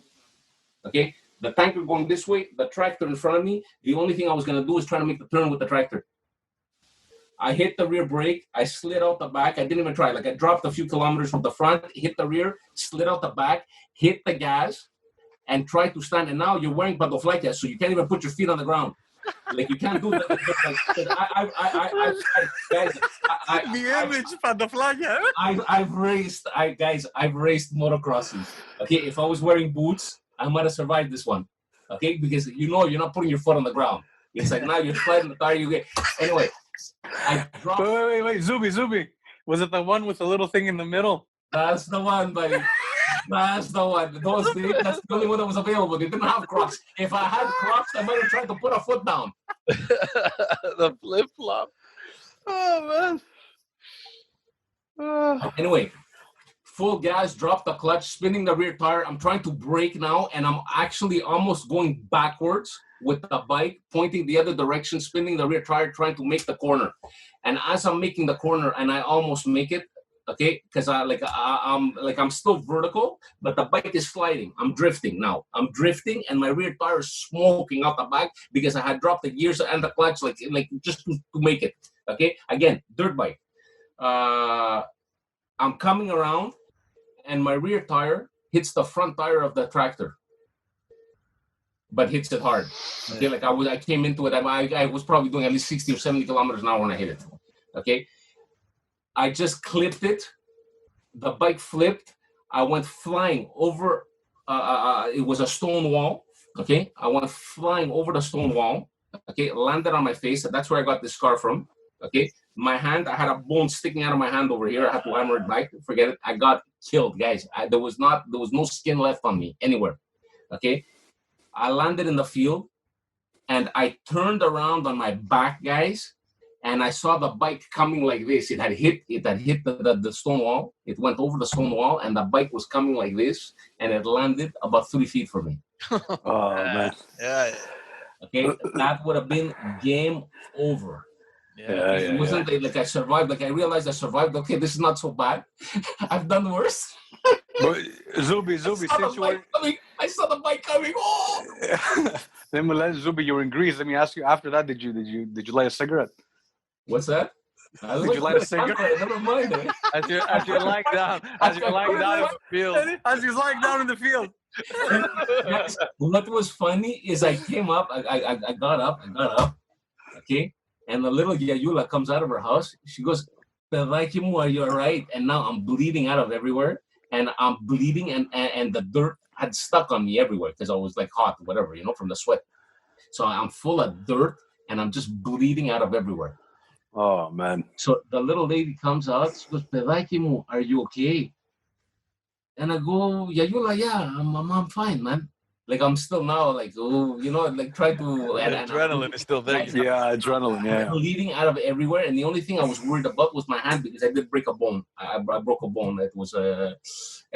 Okay, the tanker going this way, the tractor in front of me. The only thing I was gonna do is try to make the turn with the tractor. I hit the rear brake. I slid out the back. I didn't even try. Like I dropped a few kilometers from the front, hit the rear, slid out the back, hit the gas, and tried to stand. And now you're wearing pantoflaya, so you can't even put your feet on the ground. Like you can't do that. I've raced motocrosses. Okay, if I was wearing boots, I might have survived this one. Okay, because you're not putting your foot on the ground. It's like now you're sliding the tire. You get anyway. I dropped. Wait, Zubi. Was it the one with the little thing in the middle? That's the one, buddy. That's the one. That's the only one that was available. They didn't have Crocs. If I had Crocs, I might have tried to put a foot down. The flip flop. Oh man. Anyway, full gas, drop the clutch, spinning the rear tire. I'm trying to brake now, and I'm actually almost going backwards with the bike, pointing the other direction, spinning the rear tire, trying to make the corner. And as I'm making the corner, and I almost make it, Okay, because I'm still vertical, but the bike is sliding. I'm drifting now. I'm drifting, and my rear tire is smoking out the back because I had dropped the gears and the clutch, like just to make it. Okay, again, dirt bike. I'm coming around, and my rear tire hits the front tire of the tractor, but hits it hard. Okay, like I came into it. I was probably doing at least 60 or 70 kilometers an hour when I hit it. Okay, I just clipped it. The bike flipped. I went flying over. It was a stone wall. Okay, I went flying over the stone wall. Okay, landed on my face. That's where I got this scar from. Okay, my hand. I had a bone sticking out of my hand over here. I had to hammer it back. Forget it. I got killed, guys. There was no skin left on me anywhere. Okay, I landed in the field, and I turned around on my back, guys. And I saw the bike coming like this. It had hit the stone wall. It went over the stone wall, and the bike was coming like this, and it landed about 3 feet from me. Oh man. Yeah. Okay, that would have been game over. Yeah. It wasn't like I survived. Like I realized I survived. Okay, this is not so bad. I've done worse. But Zuby, since you were I saw the bike coming. Oh! then Zuby, you were in Greece. Let me ask you. After that, did you light a cigarette? What's that? Did you light a cigarette? Never mind. As you're lying down, in the field. As he's lying down in the field. What was funny is I came up. I got up. Okay, and the little Yayula comes out of her house. She goes, "Are you all right?" And now I'm bleeding out of everywhere, and I'm bleeding, and the dirt had stuck on me everywhere because I was like hot, whatever, from the sweat. So I'm full of dirt, and I'm just bleeding out of everywhere. Oh man! So the little lady comes out. She goes, "Pedaikimu, are you okay?" And I go, "Yayula, yeah, I'm fine, man." Like I'm still now, like like try to. Adrenaline is still there. Yeah, adrenaline. Yeah. Bleeding out of everywhere, and the only thing I was worried about was my hand because I did break a bone. I broke a bone. It was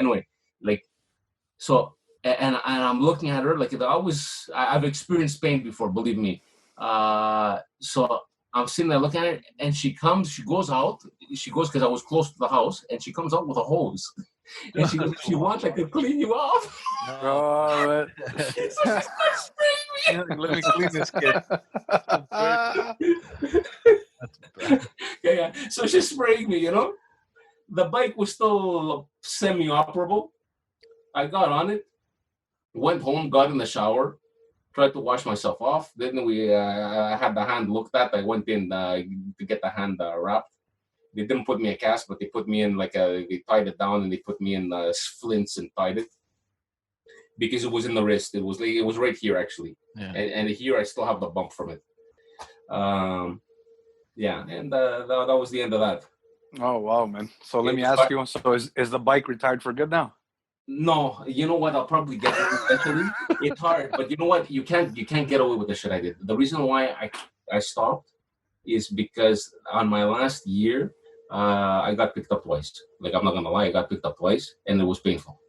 anyway, like so, and I'm looking at her like I've experienced pain before, believe me. So I'm sitting there looking at it, and she goes out. She goes because I was close to the house, and she comes out with a hose. And she goes, if you want, I can clean you off. Oh, So she starts spraying me. Let me clean this kid. Yeah. So she's spraying me, The bike was still semi-operable. I got on it, went home, got in the shower, tried to wash myself off. Then I had the hand looked at. I went in to get the hand wrapped. They didn't put me a cast, but they put me in they tied it down and they put me in splints and tied it because it was in the wrist. It was right here actually, and here I still have the bump from it. And that was the end of that. Oh wow, man! So let me ask you. So is the bike retired for good now? No, you know what? I'll probably get it eventually. It's hard, but you know what? You can't get away with the shit I did. The reason why I stopped is because on my last year, I got picked up twice. Like I'm not gonna lie, I got picked up twice, and it was painful.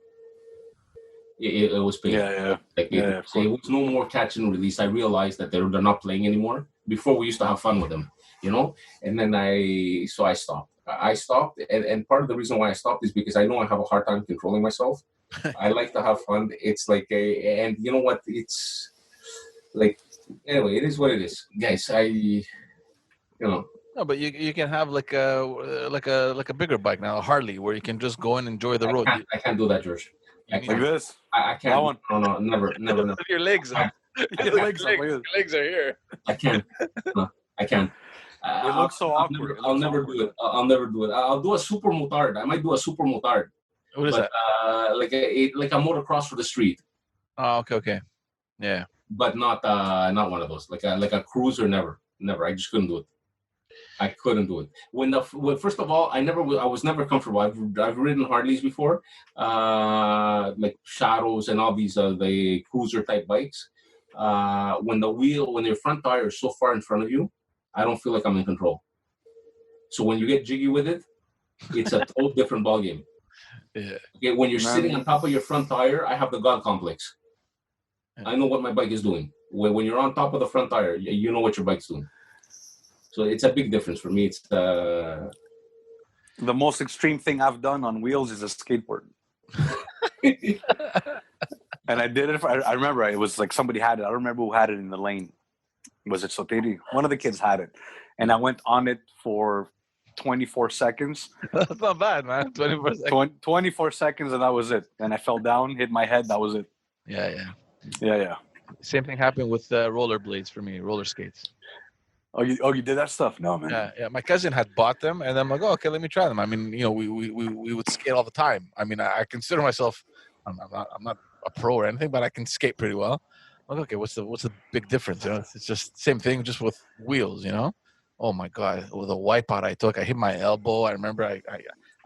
It was painful. Yeah. It was no more catch and release. I realized that they're not playing anymore. Before we used to have fun with them, And then I stopped. I stopped, and part of the reason why I stopped is because I know I have a hard time controlling myself. I like to have fun. It's like and you know what? It's like anyway. It is what it is, guys. No, but you can have like a bigger bike now, a Harley, where you can just go and enjoy the road. I can't do that, George. Like this? I can't. That one? No, never. Your legs. Your legs are here. I can't. No, I can't. It looks so awkward. I'll never do it. I'll never do it. I'll do a super motard. I might do a super motard. What is that? Like a motocross for the street. Oh, okay. Yeah. But not one of those. Like a cruiser. Never. I just couldn't do it. I couldn't do it. When first of all, I was never comfortable. I've ridden Harleys before, like Shadows and all these the cruiser type bikes. When your front tire is so far in front of you, I don't feel like I'm in control. So when you get jiggy with it, it's a total different ballgame. Yeah. Okay, when you're sitting on top of your front tire, I have the God complex. I know what my bike is doing. When you're on top of the front tire, you know what your bike's doing. So it's a big difference for me. It's The most extreme thing I've done on wheels is a skateboard. And I did it. I remember it was like somebody had it. I don't remember who had it in the lane. Was it Sotiri? One of the kids had it. And I went on it for 24 seconds. That's not bad, man. 24 seconds. 24 seconds, and that was it. And I fell down, hit my head. That was it. Yeah. Yeah. Same thing happened with rollerblades for me, roller skates. Oh, you did that stuff? No, man. Yeah. My cousin had bought them, and I'm like, oh, okay, let me try them. I mean, we would skate all the time. I mean, I consider myself, I'm not a pro or anything, but I can skate pretty well. I'm like, okay, what's the big difference? It's just same thing, just with wheels. Oh my God, with a wipeout I took, I hit my elbow. I remember I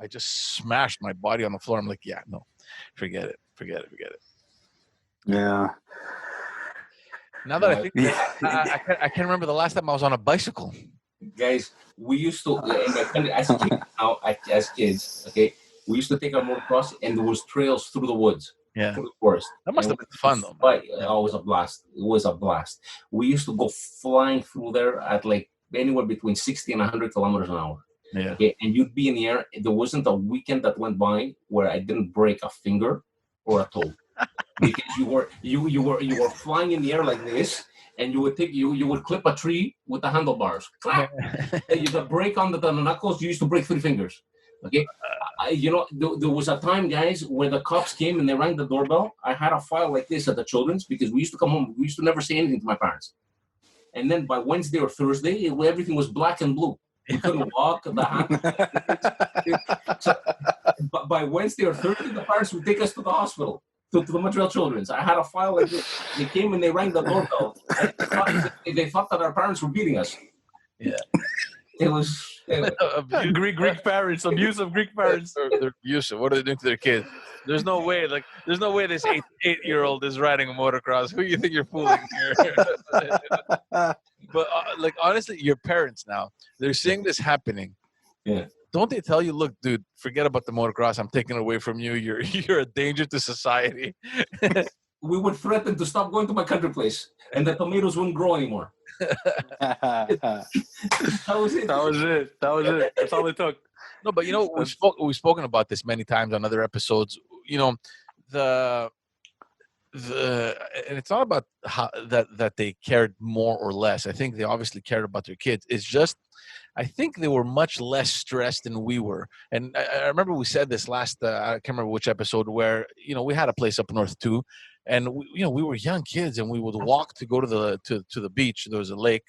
just smashed my body on the floor. I'm like, yeah, no, forget it. Yeah. Now that I think, I can't remember the last time I was on a bicycle. Guys, we used to, in my country, as kids, okay, we used to take our motocross, and there was trails through the woods, through the forest. That must have been fun, though. But it was a blast. It was a blast. We used to go flying through there at like anywhere between 60 and 100 kilometers an hour. Yeah. Okay, and you'd be in the air. There wasn't a weekend that went by where I didn't break a finger or a toe. Because you were flying in the air like this, and you would clip a tree with the handlebars. Clap. And you got break on the knuckles. You used to break 3 fingers. Okay, there was a time, guys, where the cops came and they rang the doorbell. I had a file like this at the children's because we used to come home. We used to never say anything to my parents. And then by Wednesday or Thursday, everything was black and blue. We couldn't walk. But by Wednesday or Thursday, the parents would take us to the hospital. To the Montreal Children's. I had a file like this. They came and they rang the doorbell. They thought that our parents were beating us. Yeah. It was Greek parents, abusive Greek parents. They're abusive. What are they doing to their kids? There's no way this 8-year-old is riding a motocross. Who do you think you're fooling here? But honestly, your parents now, they're seeing this happening. Yeah. Don't they tell you, look, dude, forget about the motocross. I'm taking it away from you. You're a danger to society. We would threaten to stop going to my country place, and the tomatoes wouldn't grow anymore. That was it. That's all it took. No, but we've spoken about this many times on other episodes. And it's not about how that they cared more or less. I think they obviously cared about their kids. It's just, I think they were much less stressed than we were. And I remember we said this last, I can't remember which episode, where, we had a place up north too. And we were young kids, and we would walk to go to the beach. There was a lake,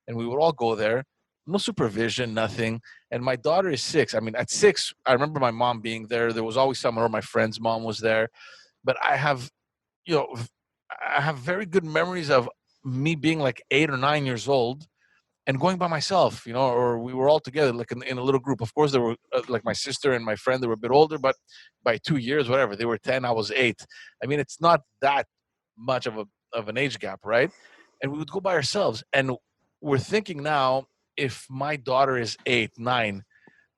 and we would all go there. No supervision, nothing. And my daughter is 6. I mean, at 6, I remember my mom being there. There was always someone, or my friend's mom was there. But I have very good memories of me being like 8 or 9 years old and going by myself, or we were all together, like in a little group. Of course, there were like my sister and my friend, they were a bit older, but by 2 years, whatever, they were 10, I was 8. I mean, it's not that much of an age gap, right? And we would go by ourselves. And we're thinking now, if my daughter is 8, 9,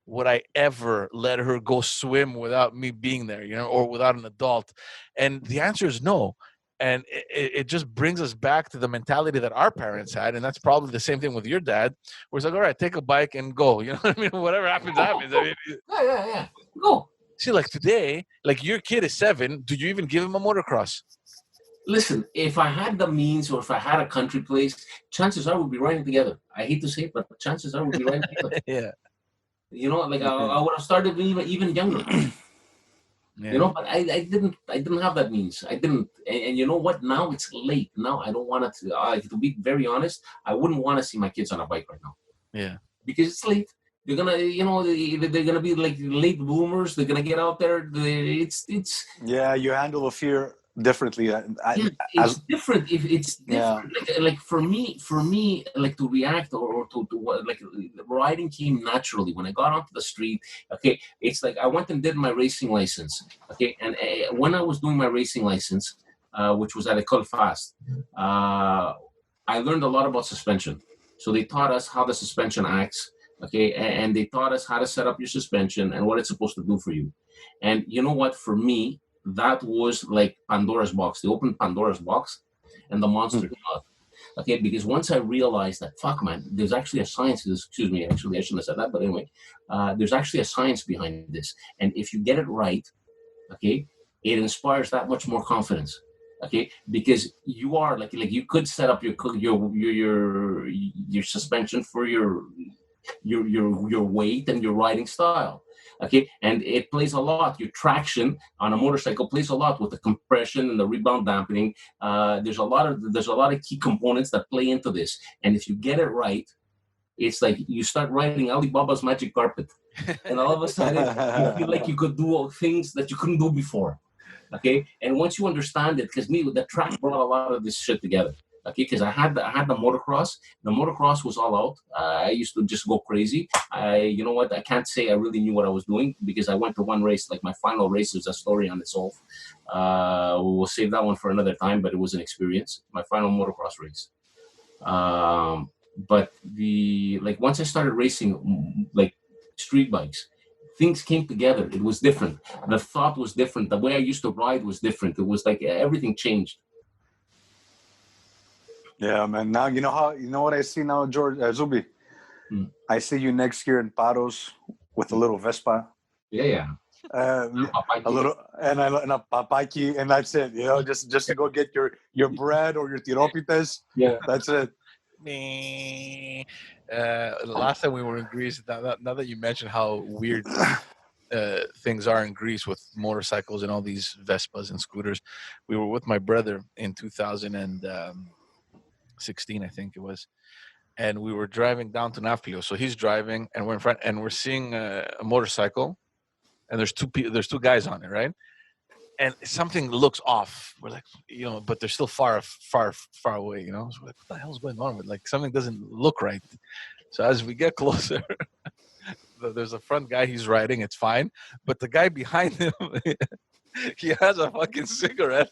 would I ever let her go swim without me being there, or without an adult? And the answer is no. And it just brings us back to the mentality that our parents had. And that's probably the same thing with your dad, where it's like, all right, take a bike and go. You know what I mean? Whatever happens, happens. I mean, yeah. Go. See, like today, like your kid is 7. Do you even give him a motocross? Listen, if I had the means, or if I had a country place, chances are we'd be riding together. I hate to say it, but chances are we'd be riding together. Yeah. I would have started even younger. Yeah. But I didn't have that means. I didn't. And you know what? Now it's late. Now I don't want to be very honest, I wouldn't want to see my kids on a bike right now. Yeah. Because it's late. They're gonna, they're gonna be like late bloomers. They're gonna get out there. It's. Yeah, you handle the fear differently. It's different. If it's different, like for me, like to react or to like riding came naturally when I got onto the street. Okay, it's like I went and did my racing license. Okay, and when I was doing my racing license, which was at École Fast, I learned a lot about suspension. So they taught us how the suspension acts. Okay, and they taught us how to set up your suspension and what it's supposed to do for you. And you know what? For me, that was like Pandora's box. They opened Pandora's box, and the monster came out. Okay, because once I realized that, fuck, man, there's actually a science to this. Excuse me, actually, I shouldn't have said that, but anyway, there's actually a science behind this, and if you get it right, okay, it inspires that much more confidence. Okay, because you are like you could set up your suspension for your weight and your riding style. Okay, and it plays a lot. Your traction on a motorcycle plays a lot with the compression and the rebound dampening. There's a lot of key components that play into this, and if you get it right, it's like you start riding Alibaba's magic carpet, and all of a sudden you feel like you could do all things that you couldn't do before. Okay, and once you understand it, because the track brought a lot of this shit together. Okay, because I had the motocross. The motocross was all out. I used to just go crazy. You know what? I can't say I really knew what I was doing because I went to one race. Like my final race is a story on itself. We'll save that one for another time. But it was an experience. My final motocross race. But once I started racing like street bikes, things came together. It was different. The thought was different. The way I used to ride was different. It was like everything changed. Yeah, man. Now you know what I see now, George Zubi. I see you next year in Paros with a little Vespa. Yeah. A little and a papaki, and that's it. You know, just to go get your bread or your tiropitas. Yeah, that's it. Last time we were in Greece, now that you mentioned how weird things are in Greece with motorcycles and all these Vespas and scooters, we were with my brother in 2016, I think it was, and we were driving down to Nafplio. So he's driving, and we're in front, and we're seeing a motorcycle, and there's two guys on it, right? And something looks off. We're like, but they're still far away, So we're like, what the hell's going on? Like something doesn't look right. So as we get closer, there's a front guy. He's riding. It's fine. But the guy behind him, he has a fucking cigarette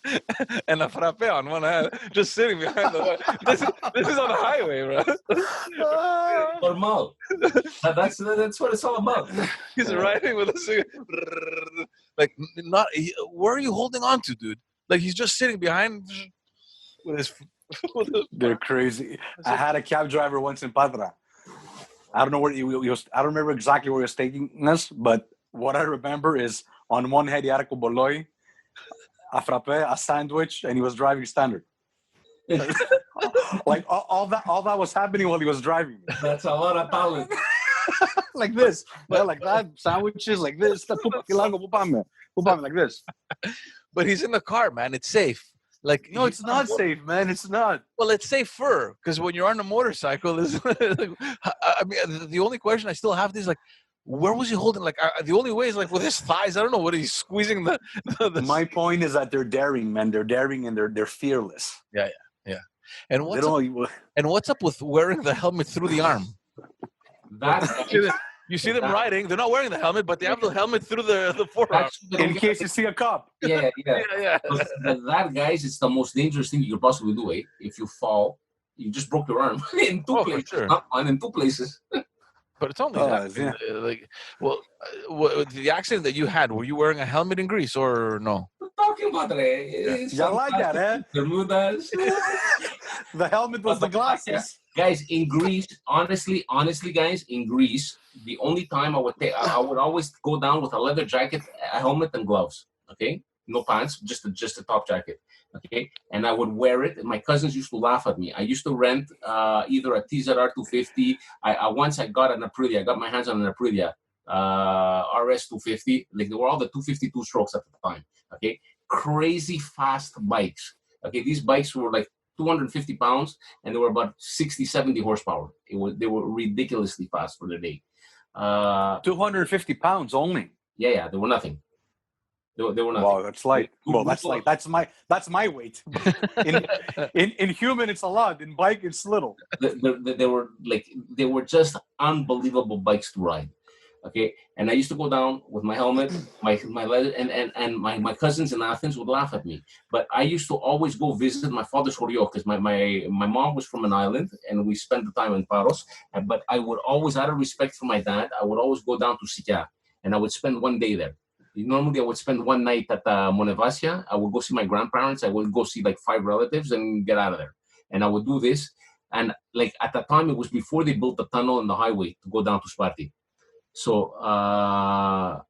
and a frappe on one hand, just sitting behind the. This is on the highway, bro. Normal. That's what it's all about. He's riding with a cigarette. Like, where are you holding on to, dude? Like, he's just sitting behind with his. They're crazy. I had a cab driver once in Patra. I don't know where he was. I don't remember exactly where he was taking us, but what I remember is on one head he had a boloi, a frappe, a sandwich, and he was driving standard. Like all that was happening while he was driving. That's a lot of talent. Like this, like that, sandwiches like this, like this. But he's in the car, man. It's safe. Like, no, it's not safe, man. It's not. Well, it's safer because when you're on a motorcycle, I mean, the only question I still have is like, where was he holding? Like, the only way is like with his thighs. I don't know what he's squeezing the. My point is that they're daring, man. They're daring and they're fearless. Yeah. And what's up with wearing the helmet through the arm? You see them riding. They're not wearing the helmet, but they have the helmet through the forearm. In case you see a cop. Yeah. That, guys, it's the most dangerous thing you could possibly do. If you fall, you just broke your arm in two places. Sure. Not one, in two places. But it's only that. Yeah. The accident that you had, were you wearing a helmet in Greece or no? Talking about it. Yeah, I like that, eh? Bermudas. The helmet was the glasses. Guys, in Greece, honestly, guys, in Greece, the only time I would always go down with a leather jacket, a helmet, and gloves. Okay, no pants, just a top jacket. Okay, and I would wear it. And my cousins used to laugh at me. I used to rent either a TZR 250. Once I got an Aprilia. I got my hands on an Aprilia RS 250. Like they were all the 252 strokes at the time. Okay, crazy fast bikes. Okay, these bikes were like 250 pounds and they were about 60, 70 horsepower. They were ridiculously fast for their day. 250 pounds only. Yeah, they were nothing. They were nothing. Wow, that's light. Well, that's light. That's my weight. In human, it's a lot. In bike, it's little. They were just unbelievable bikes to ride. Okay, and I used to go down with my helmet, my leather, and my cousins in Athens would laugh at me. But I used to always go visit my father's chorio because my mom was from an island and we spent the time in Paros. But I would always, out of respect for my dad, I would always go down to Sikia and I would spend one day there. Normally, I would spend one night at Monevasia. I would go see my grandparents. I would go see like 5 relatives and get out of there. and I would do this. And like at that time, it was before they built the tunnel and the highway to go down to Sparti. So I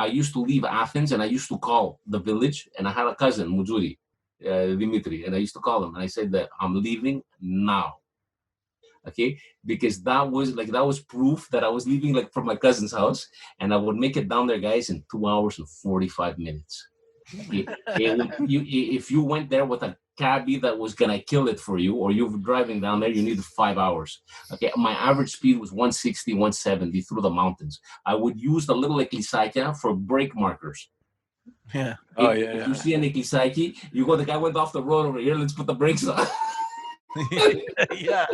used to leave Athens and I used to call the village, and I had a cousin, Mujuri, Dimitri, and I used to call him and I said that I'm leaving now. Okay, because that was proof that I was leaving like from my cousin's house, and I would make it down there, guys, in 2 hours and 45 minutes. Okay? If you went there with a cabbie that was gonna kill it for you, or you were driving down there, you needed 5 hours. Okay, my average speed was 160, 170 through the mountains. I would use the little Eklisaikia for brake markers. Yeah. If you see an Eklisaiki, you go, the guy went off the road over here, let's put the brakes on. yeah.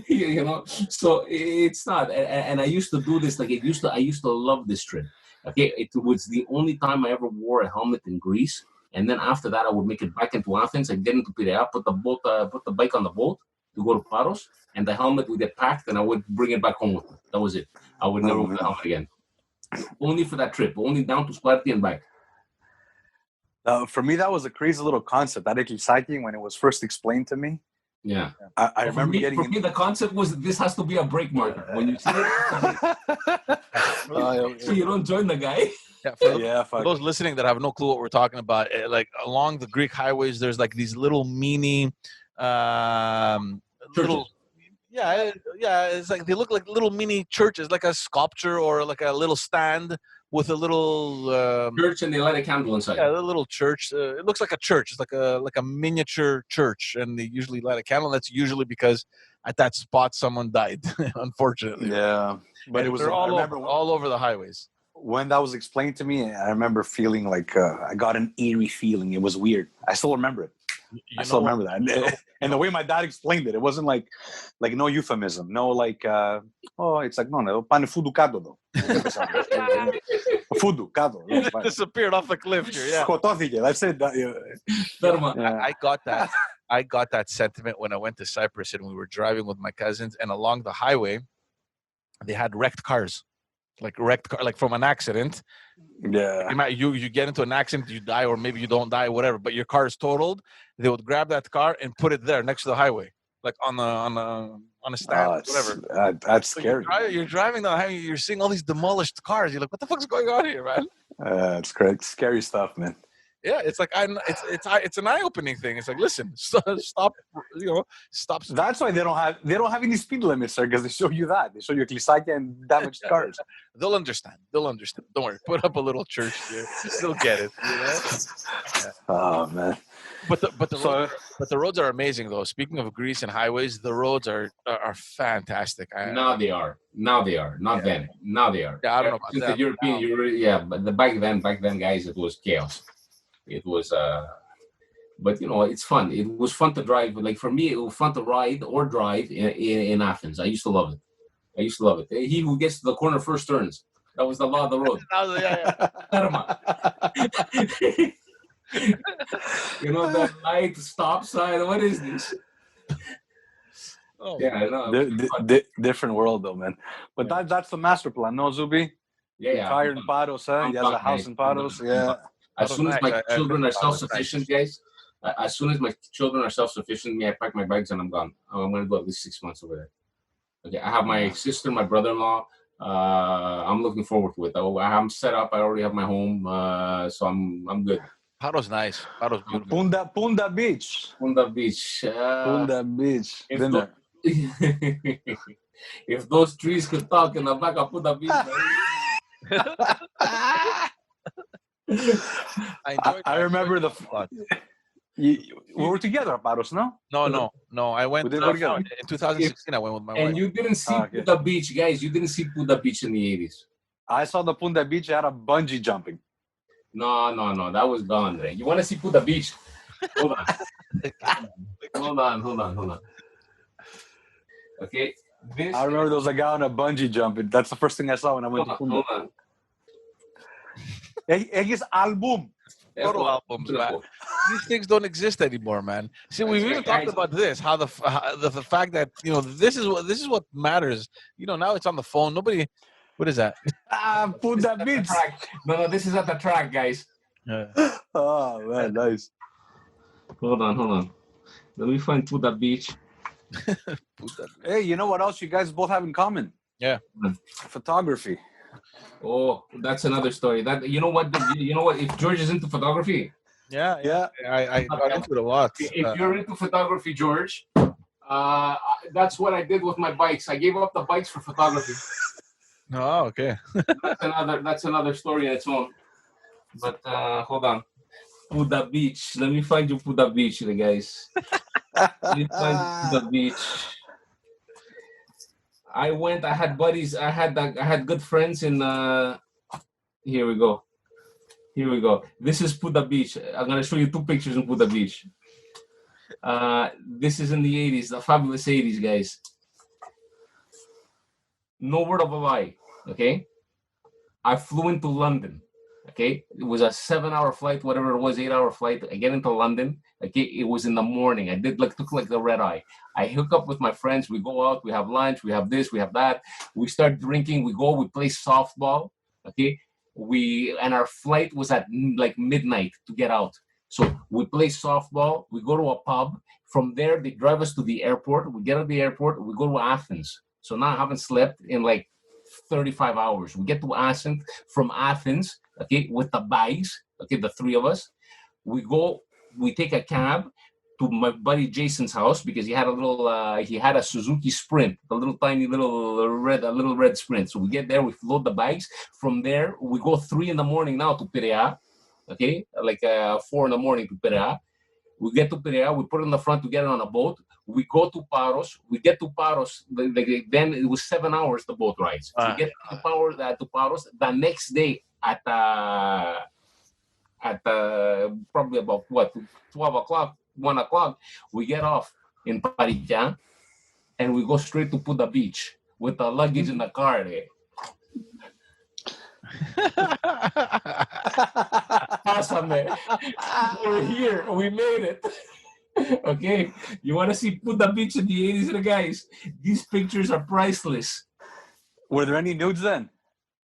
You know, so it's not, and I used to do this, like I used to love this trip. Okay, it was the only time I ever wore a helmet in Greece, and then after that I would make it back into Athens and get into Piraeus, put the bike on the boat to go to Paros, and the helmet would get packed, and I would bring it back home with me. That was it. I would never wear the helmet again. Only for that trip, only down to Sparti and back. For me, that was a crazy little concept. That Eklisaikia, when it was first explained to me. Yeah, I remember for me, the concept was this has to be a brake marker. When you see it, so you don't join the guy. Yeah, for those listening that have no clue what we're talking about, like along the Greek highways, there's like these little mini, little. Yeah, it's like they look like little mini churches, like a sculpture or like a little stand with a little church, and they light a candle inside. Yeah, a little church. It looks like a church. It's like a miniature church, and they usually light a candle. That's usually because at that spot someone died, unfortunately. Yeah, but it was all over the highways. When that was explained to me, I remember feeling like I got an eerie feeling. It was weird. I still remember it. I still remember that. And the way my dad explained it, it wasn't like no euphemism, no like it's like no pane fudu kado do. Fudu kado. It disappeared off the cliff here. Yeah. Σκοτώθηκε. That's it. I got that sentiment when I went to Cyprus and we were driving with my cousins, and along the highway they had wrecked cars. Like from an accident. Yeah. You get into an accident, you die, or maybe you don't die, whatever. But your car is totaled. They would grab that car and put it there next to the highway, like on a stand, whatever. That's scary. You're driving down the highway. You're seeing all these demolished cars. You're like, what the fuck's going on here, man? It's correct. Scary stuff, man. Yeah, it's like it's an eye-opening thing. It's like, listen, stop. Stop. That's why they don't have any speed limits there, because they show you that. They show you Eklisaikia and damaged cars. They'll understand. Don't worry. Put up a little church here. They'll get it. You know? Yeah. Oh man. But the roads are amazing though. Speaking of Greece and highways, the roads are fantastic. Now they are. Not then. Now they are. Yeah, I don't know about since that. The European, but back then, guys, it was chaos. It was, but it's fun. It was fun to drive. Like for me, it was fun to ride or drive in Athens. I used to love it. He who gets to the corner first turns. That was the law of the road. That light stop sign. What is this? Oh, yeah, no. Different world though, man. But that's the master plan, no, Zubi? Yeah. Retired in Paros, huh? He has a house in Paros. Yeah. As soon as my children are self-sufficient, guys. As soon as my children are self-sufficient, I pack my bags and I'm gone. I'm going to go at least 6 months over there. Okay, I have my sister, my brother-in-law. I'm looking forward to it. I'm set up. I already have my home, so I'm good. Paros nice. Paros beautiful. Punda Beach. Punda Beach. Punda Beach. Dinner. If those trees could talk in the back of Punda Beach. I remember we were together at Paros, no? No. I went in 2016. I went with my wife. And you didn't see Punda Beach, guys. You didn't see Punda Beach in the 80s. I saw the Punda Beach. I had a bungee jumping. No. That was gone, Andre. You want to see Punda Beach? Hold on. Hold on. Okay. I remember there was a guy on a bungee jumping. That's the first thing I saw when I went to Punda. Hold on. His album. Photo albums, man. These things don't exist anymore, man. See, we've even talked about this. How the fact that this is what matters. Now it's on the phone. Nobody. What is that? Punda Beach. No, this is at the track, guys. Yeah. Oh man, nice. Hold on. Let me find Puda Beach. Hey, you know what else you guys both have in common? Yeah. Photography. Oh, that's another story. That you know what? If George is into photography, Yeah. I got into it a lot. if you're into photography, George, that's what I did with my bikes. I gave up the bikes for photography. Oh, okay. That's another story in its own. But hold on. Puda Beach. Let me find you Puda Beach, you guys. Let me find Puda Beach. I went. I had buddies. I had good friends in. Here we go. This is Puda Beach. I'm gonna show you two pictures in Puda Beach. This is in the 80s, the fabulous 80s, guys. No word of a lie. Okay, I flew into London. Okay, it was a 7-hour flight, whatever it was, 8-hour flight. I get into London. Okay, it was in the morning. I took like the red eye. I hook up with my friends. We go out. We have lunch. We have this. We have that. We start drinking. We go. We play softball. Okay, and our flight was at like midnight to get out. So we play softball. We go to a pub. From there, they drive us to the airport. We get at the airport. We go to Athens. So now I haven't slept in like 35 hours. We get to Athens. From Athens, okay, with the bags, okay, the three of us, we take a cab to my buddy Jason's house because he had a Suzuki Sprint, a little red Sprint. So we get there, we load the bags. From there, we go 3 a.m. now to Piraeus, okay, like 4 a.m. to Piraeus. We get to Piraeus, we put it in the front to get it on a boat. We go to Paros. We get to Paros. Then it was 7 hours the boat rides. We get to Paros. The next day at probably about 12 o'clock, 1 o'clock, we get off in Paris and we go straight to Puda Beach with the luggage in the car. We're here. We made it. Okay, you want to see Puda Beach in the 80s, guys? These pictures are priceless. Were there any nudes then?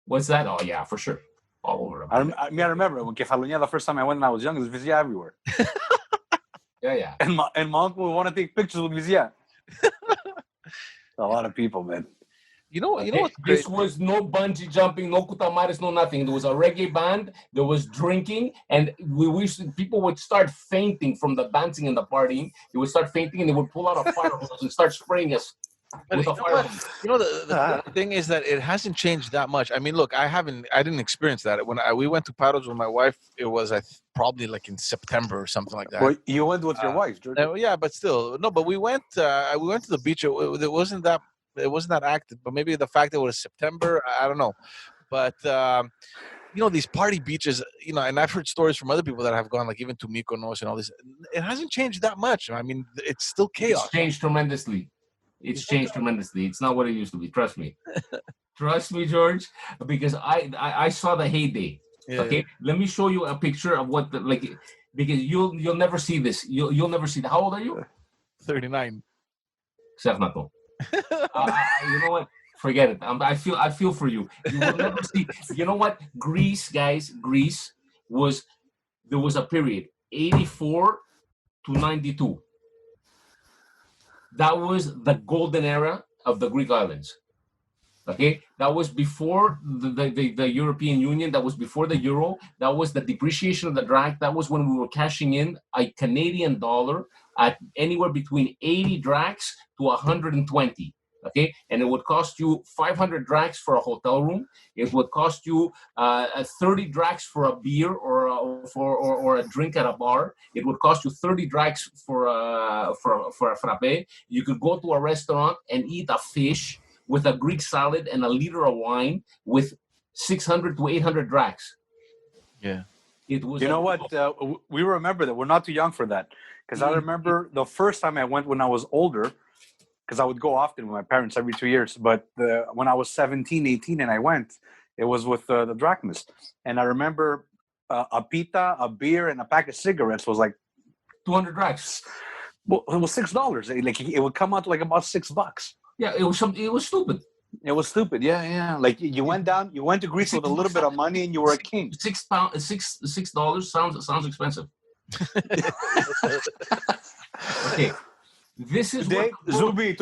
What's that? Oh yeah, for sure, all over. I remember when Kefalonia, the first time I went when I was young, it was Vizia everywhere. Yeah. And my uncle would want to take pictures with Vizia. A lot of people, man. You know what's great? This was no bungee jumping, no kutamares, no nothing. There was a reggae band. There was drinking, and people would start fainting from the dancing and the partying. They would start fainting, and they would pull out a fire hose and start spraying us with a fire hose. The thing is that it hasn't changed that much. I mean, look, I didn't experience that when we went to Paros with my wife. It was probably like in September or something like that. Well, you went with your wife, George. Yeah, but still, no. But we went to the beach. It wasn't that active, but maybe the fact that it was September, I don't know. But these party beaches, and I've heard stories from other people that have gone, like even to Mykonos and all this. It hasn't changed that much. I mean, it's still chaos. It's changed tremendously. It's not what it used to be. Trust me. Trust me, George, because I saw the heyday. Yeah. Okay, let me show you a picture of what because you'll never see this. You'll never see that. How old are you? 39. Sernato. You know what? Forget it. I feel for you. You will never see. You know what? Greece, guys. There was a period 84 to 92. That was the golden era of the Greek islands. Okay, that was before the European Union. That was before the euro. That was the depreciation of the drach. That was when we were cashing in a Canadian dollar at anywhere between 80 drachs to 120. Okay, and it would cost you 500 drachs for a hotel room. It would cost you 30 drachs for a beer or a drink at a bar. It would cost you 30 drachs for a frappe. You could go to a restaurant and eat a fish with a Greek salad and a liter of wine with 600 to 800 drachs. Yeah. It was. You know what? We remember that. We're not too young for that. Because I remember the first time I went when I was older, because I would go often with my parents every 2 years. But when I was 17, 18 and I went, it was with the drachmas. And I remember a pita, a beer, and a pack of cigarettes was like 200 drachs. Well, it was $6. Like it would come out to like about $6. Yeah, it was stupid. It was stupid. Yeah. Like you went to Greece with a little bit of money and you were a king. $6 sounds expensive. Okay. This is Today, what Zubi,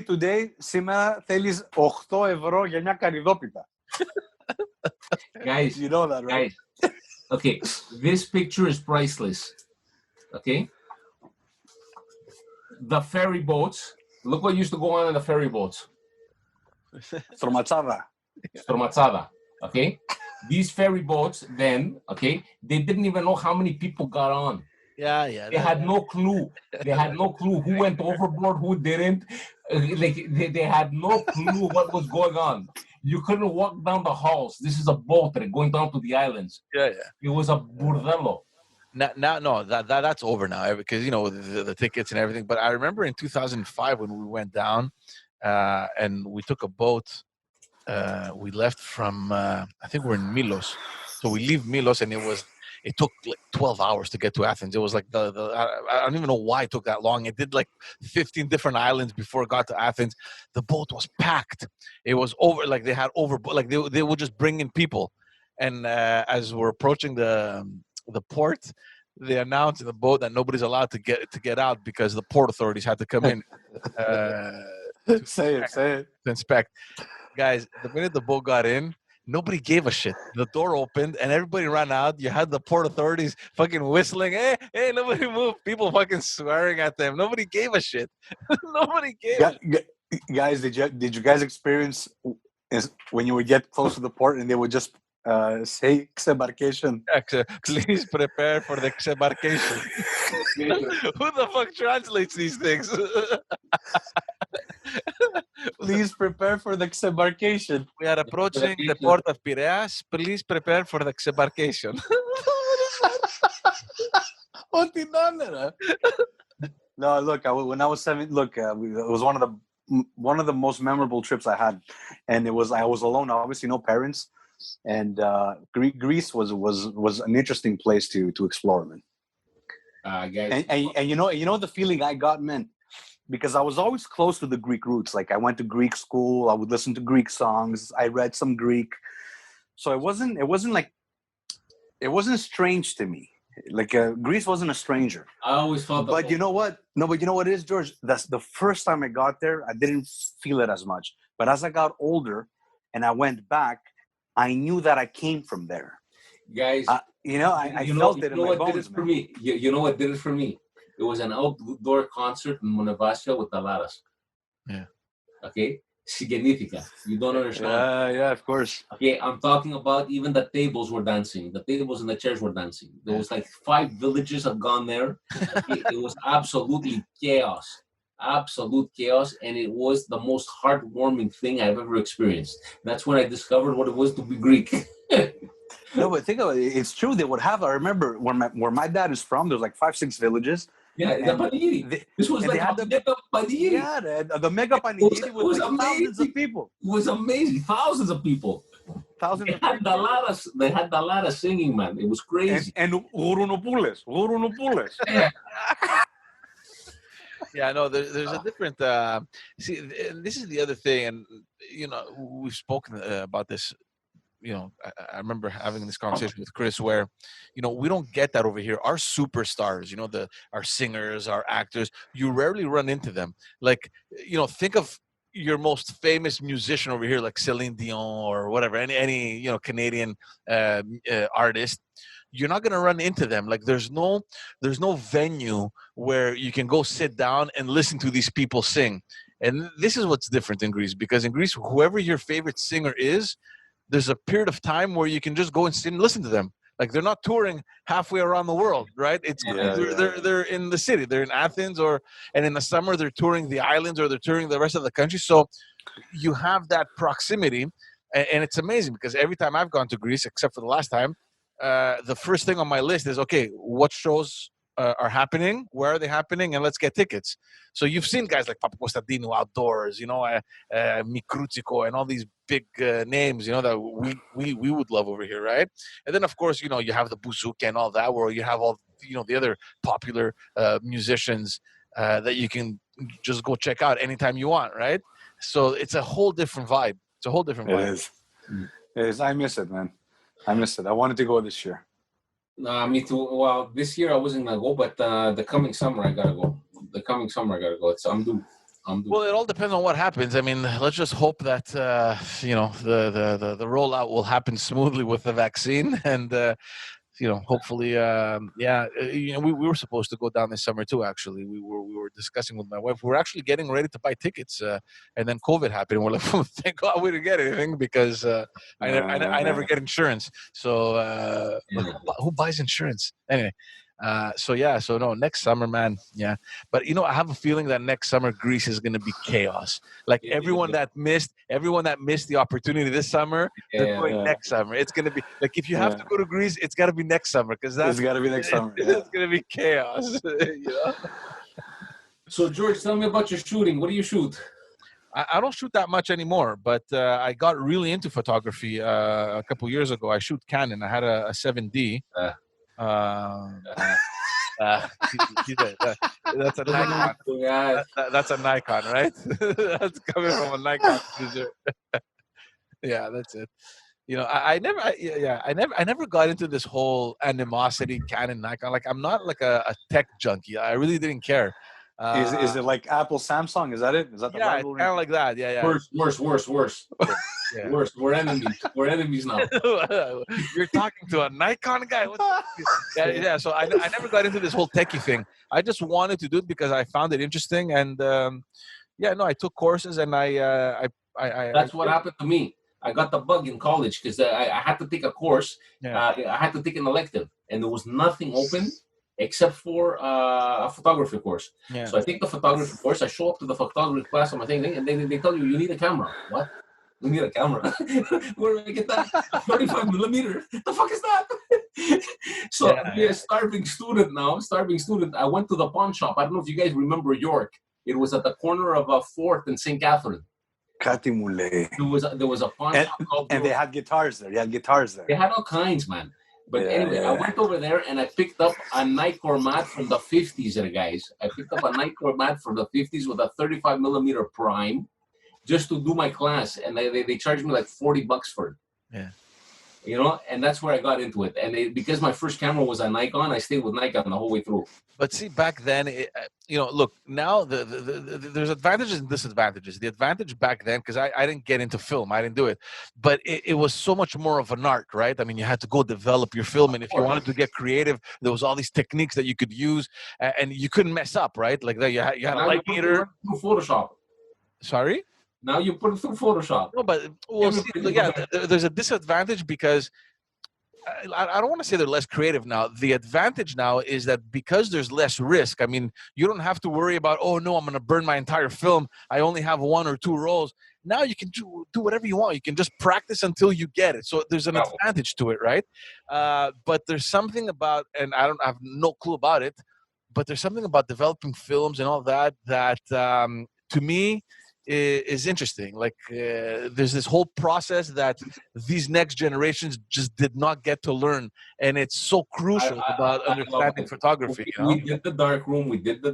today, σήμερα θέλεις 8 ευρώ για μια καρυδόπιτα. guys, You know that, right? guys. Okay, this picture is priceless. Okay, the ferry boats. Look what used to go on in the ferry boats. Στρωματσάδα. Stromazzada. Okay, these ferry boats then. Okay, they didn't even know how many people got on. Yeah. They had no clue. They had no clue who went overboard, who didn't. Like they had no clue what was going on. You couldn't walk down the halls. This is a boat going down to the islands. Yeah. It was a burdello. Now, no, that's over now because the tickets and everything. But I remember in 2005 when we went down, and we took a boat. We left from I think we're in Milos, so we leave Milos, and it took like 12 hours to get to Athens. It was like I don't even know why it took that long. It did like 15 different islands before it got to Athens. The boat was packed. It was over, like they had like they would just bring in people. And as we're approaching the port, they announced in the boat that nobody's allowed to get out because the port authorities had to come in Say it. to inspect. Guys, the minute the boat got in, nobody gave a shit. The door opened and everybody ran out. You had the port authorities fucking whistling, hey, nobody move. People fucking swearing at them. Nobody gave a shit. Nobody gave a shit. Guys, did you guys experience when you would get close to the port and they would just say "Xebarcation"? Please prepare for the Xebarcation. Who the fuck translates these things? Please prepare for the Xebarcation. We are approaching the port of Piraeus. Please prepare for the Xebarcation. What the honor? No, look. When I was 7, look, it was one of the most memorable trips I had, and I was alone. Obviously, no parents, and Greece was an interesting place to explore, man. Guys, And you know the feeling I got, man, because I was always close to the Greek roots. Like I went to Greek school. I would listen to Greek songs. I read some Greek, so it wasn't strange to me. Like Greece wasn't a stranger. I always felt. But you know what? No, but you know what it is, George? That's the first time I got there. I didn't feel it as much. But as I got older, and I went back, I knew that I came from there. Guys, I felt it in my bones, for me. You know what did it for me? It was an outdoor concert in Monevasia with Talaras. Yeah. Okay. Significa. You don't understand. Yeah, of course. Okay, I'm talking about even the tables were dancing. The tables and the chairs were dancing. There was like 5 villages had gone there. Okay, it was absolutely chaos. Absolute chaos. And it was the most heartwarming thing I've ever experienced. That's when I discovered what it was to be Greek. No, but think about it. It's true. They would have. I remember where my dad is from. There's like 5-6 villages. Yeah, the panigiri. This was like the mega panigiri. Yeah, the mega panigiri was like thousands of people. It was amazing. Thousands of people. They had Dallara singing, man. It was crazy. And Gourounopoulos. Yeah, no, there's a different. See, this is the other thing, and we've spoken about this. I remember having this conversation with Chris where, we don't get that over here. Our superstars, our singers, our actors, you rarely run into them. Like, think of your most famous musician over here, like Celine Dion or whatever, any Canadian artist. You're not going to run into them. Like there's no venue where you can go sit down and listen to these people sing. And this is what's different in Greece, because in Greece, whoever your favorite singer is, there's a period of time where you can just go and sit and listen to them. Like they're not touring halfway around the world, right? They're in the city. They're in Athens, and in the summer they're touring the islands or they're touring the rest of the country. So you have that proximity, and it's amazing because every time I've gone to Greece, except for the last time, the first thing on my list is, okay, what shows are happening, where are they happening, and let's get tickets. So you've seen guys like Papa Costantino outdoors, Mikroutsiko and all these big names, that we would love over here, right? And then of course, you have the Bouzouki and all that, where you have all the other popular musicians that you can just go check out anytime you want, right? So it's a whole different vibe. It's a whole different vibe. It is. I miss it, man. I miss it. I wanted to go this year. Me too. Well, this year I wasn't gonna go, but the coming summer I gotta go. I'm due. Well, it all depends on what happens. I mean, let's just hope that the rollout will happen smoothly with the vaccine, and hopefully, we were supposed to go down this summer too. Actually, we were discussing with my wife. We were actually getting ready to buy tickets, and then COVID happened. And we're like, thank God we didn't get anything because I never get insurance. So who buys insurance anyway? So no, next summer, man. Yeah, but I have a feeling that next summer Greece is going to be chaos. Like everyone that missed the opportunity this summer, they're going next summer. It's going to be like if you have to go to Greece, it's got to be next summer because it's got to be next summer. It's going to be chaos. So George, tell me about your shooting. What do you shoot? I don't shoot that much anymore, but I got really into photography a couple years ago. I shoot Canon. I had a 7D. That's a Nikon. That's a Nikon, right? That's coming from a Nikon user. Yeah, that's it. I never got into this whole animosity Canon Nikon. Like, I'm not like a tech junkie. I really didn't care. Is it like Apple Samsung? Is that it? Is that the rivalry? Kind of like that. Yeah. Worse. Yeah. Worse. We're enemies now. You're talking to a Nikon guy. Yeah. So I never got into this whole techie thing. I just wanted to do it because I found it interesting, and I took courses, and I That's what happened to me. I got the bug in college because I had to take a course. I had to take an elective, and there was nothing open except for a photography course. Yeah. So I take the photography course. I show up to the photography class on my thing, and they tell you need a camera. What? You need a camera? Where do I get that? 35 millimeter. The fuck is that? So I'm a starving student. I went to the pawn shop. I don't know if you guys remember York. It was at the corner of 4th and St. Catherine. There was a pawn shop called and they had guitars there. They had all kinds, man. But anyway, I went over there and I picked up a Nikkor mat from the 50s there, guys. I picked up a Nikkor mat from the 50s with a 35 millimeter prime just to do my class. And they charged me like $40 for it. Yeah. And that's where I got into it. And because my first camera was a Nikon, I stayed with Nikon the whole way through. But see, back then, look, now there's advantages and disadvantages. The advantage back then, because I didn't get into film, I didn't do it, but it was so much more of an art, right? I mean, you had to go develop your film, and if you wanted to get creative, there was all these techniques that you could use, and you couldn't mess up, right? Like that, you had a light meter. Photoshop. Sorry? Now you put it through Photoshop. No, but there's a disadvantage because I don't want to say they're less creative now. The advantage now is that because there's less risk, I mean, you don't have to worry about, oh, no, I'm going to burn my entire film. I only have 1 or 2 rolls. Now you can do whatever you want. You can just practice until you get it. So there's an advantage to it, right? But there's something about, and I have no clue about it, but there's something about developing films and all that to me, is interesting. Like there's this whole process that these next generations just did not get to learn, and it's so crucial about understanding photography. We did the dark room, we did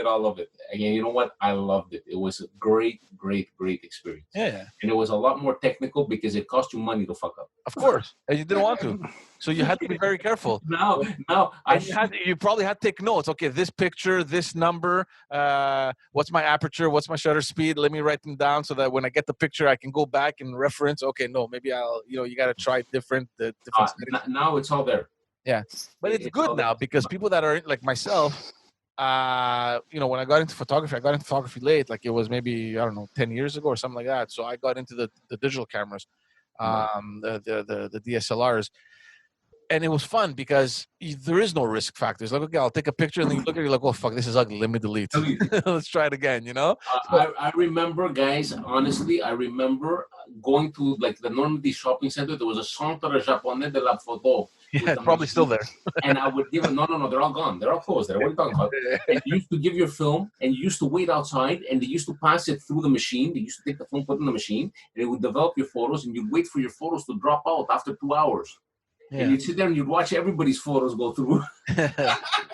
all of it, and you know what, I loved it. It was a great experience. And it was a lot more technical because it cost you money to fuck up, of course, and you didn't want to, so you had to be very careful. Now you probably had to take notes. Okay, this picture, this number, what's my aperture, what's my shutter speed, let me write them down so that when I get the picture I can go back and reference. Okay, no, maybe I'll you got to try different now it's all there. But it's good now because people that are like myself, when I got into photography late, like it was maybe, I don't know, 10 years ago or something like that. So I got into the digital cameras, the DSLRs. And it was fun because there is no risk factors. Like, okay, I'll take a picture, and then you look at it, you're like, oh, fuck, this is ugly. Let me delete. Let's try it again, I remember, guys, honestly, going to like the Normandy shopping center. There was a Centre Japonais de la Photo. Yeah, probably still there. And I would give it, no, they're all gone. They're all closed. What are you talking about? And you used to give your film, and you used to wait outside, and they used to pass it through the machine. They used to take the film, put it in the machine, and it would develop your photos, and you'd wait for your photos to drop out after 2 hours. And you'd sit there and you'd watch everybody's photos go through.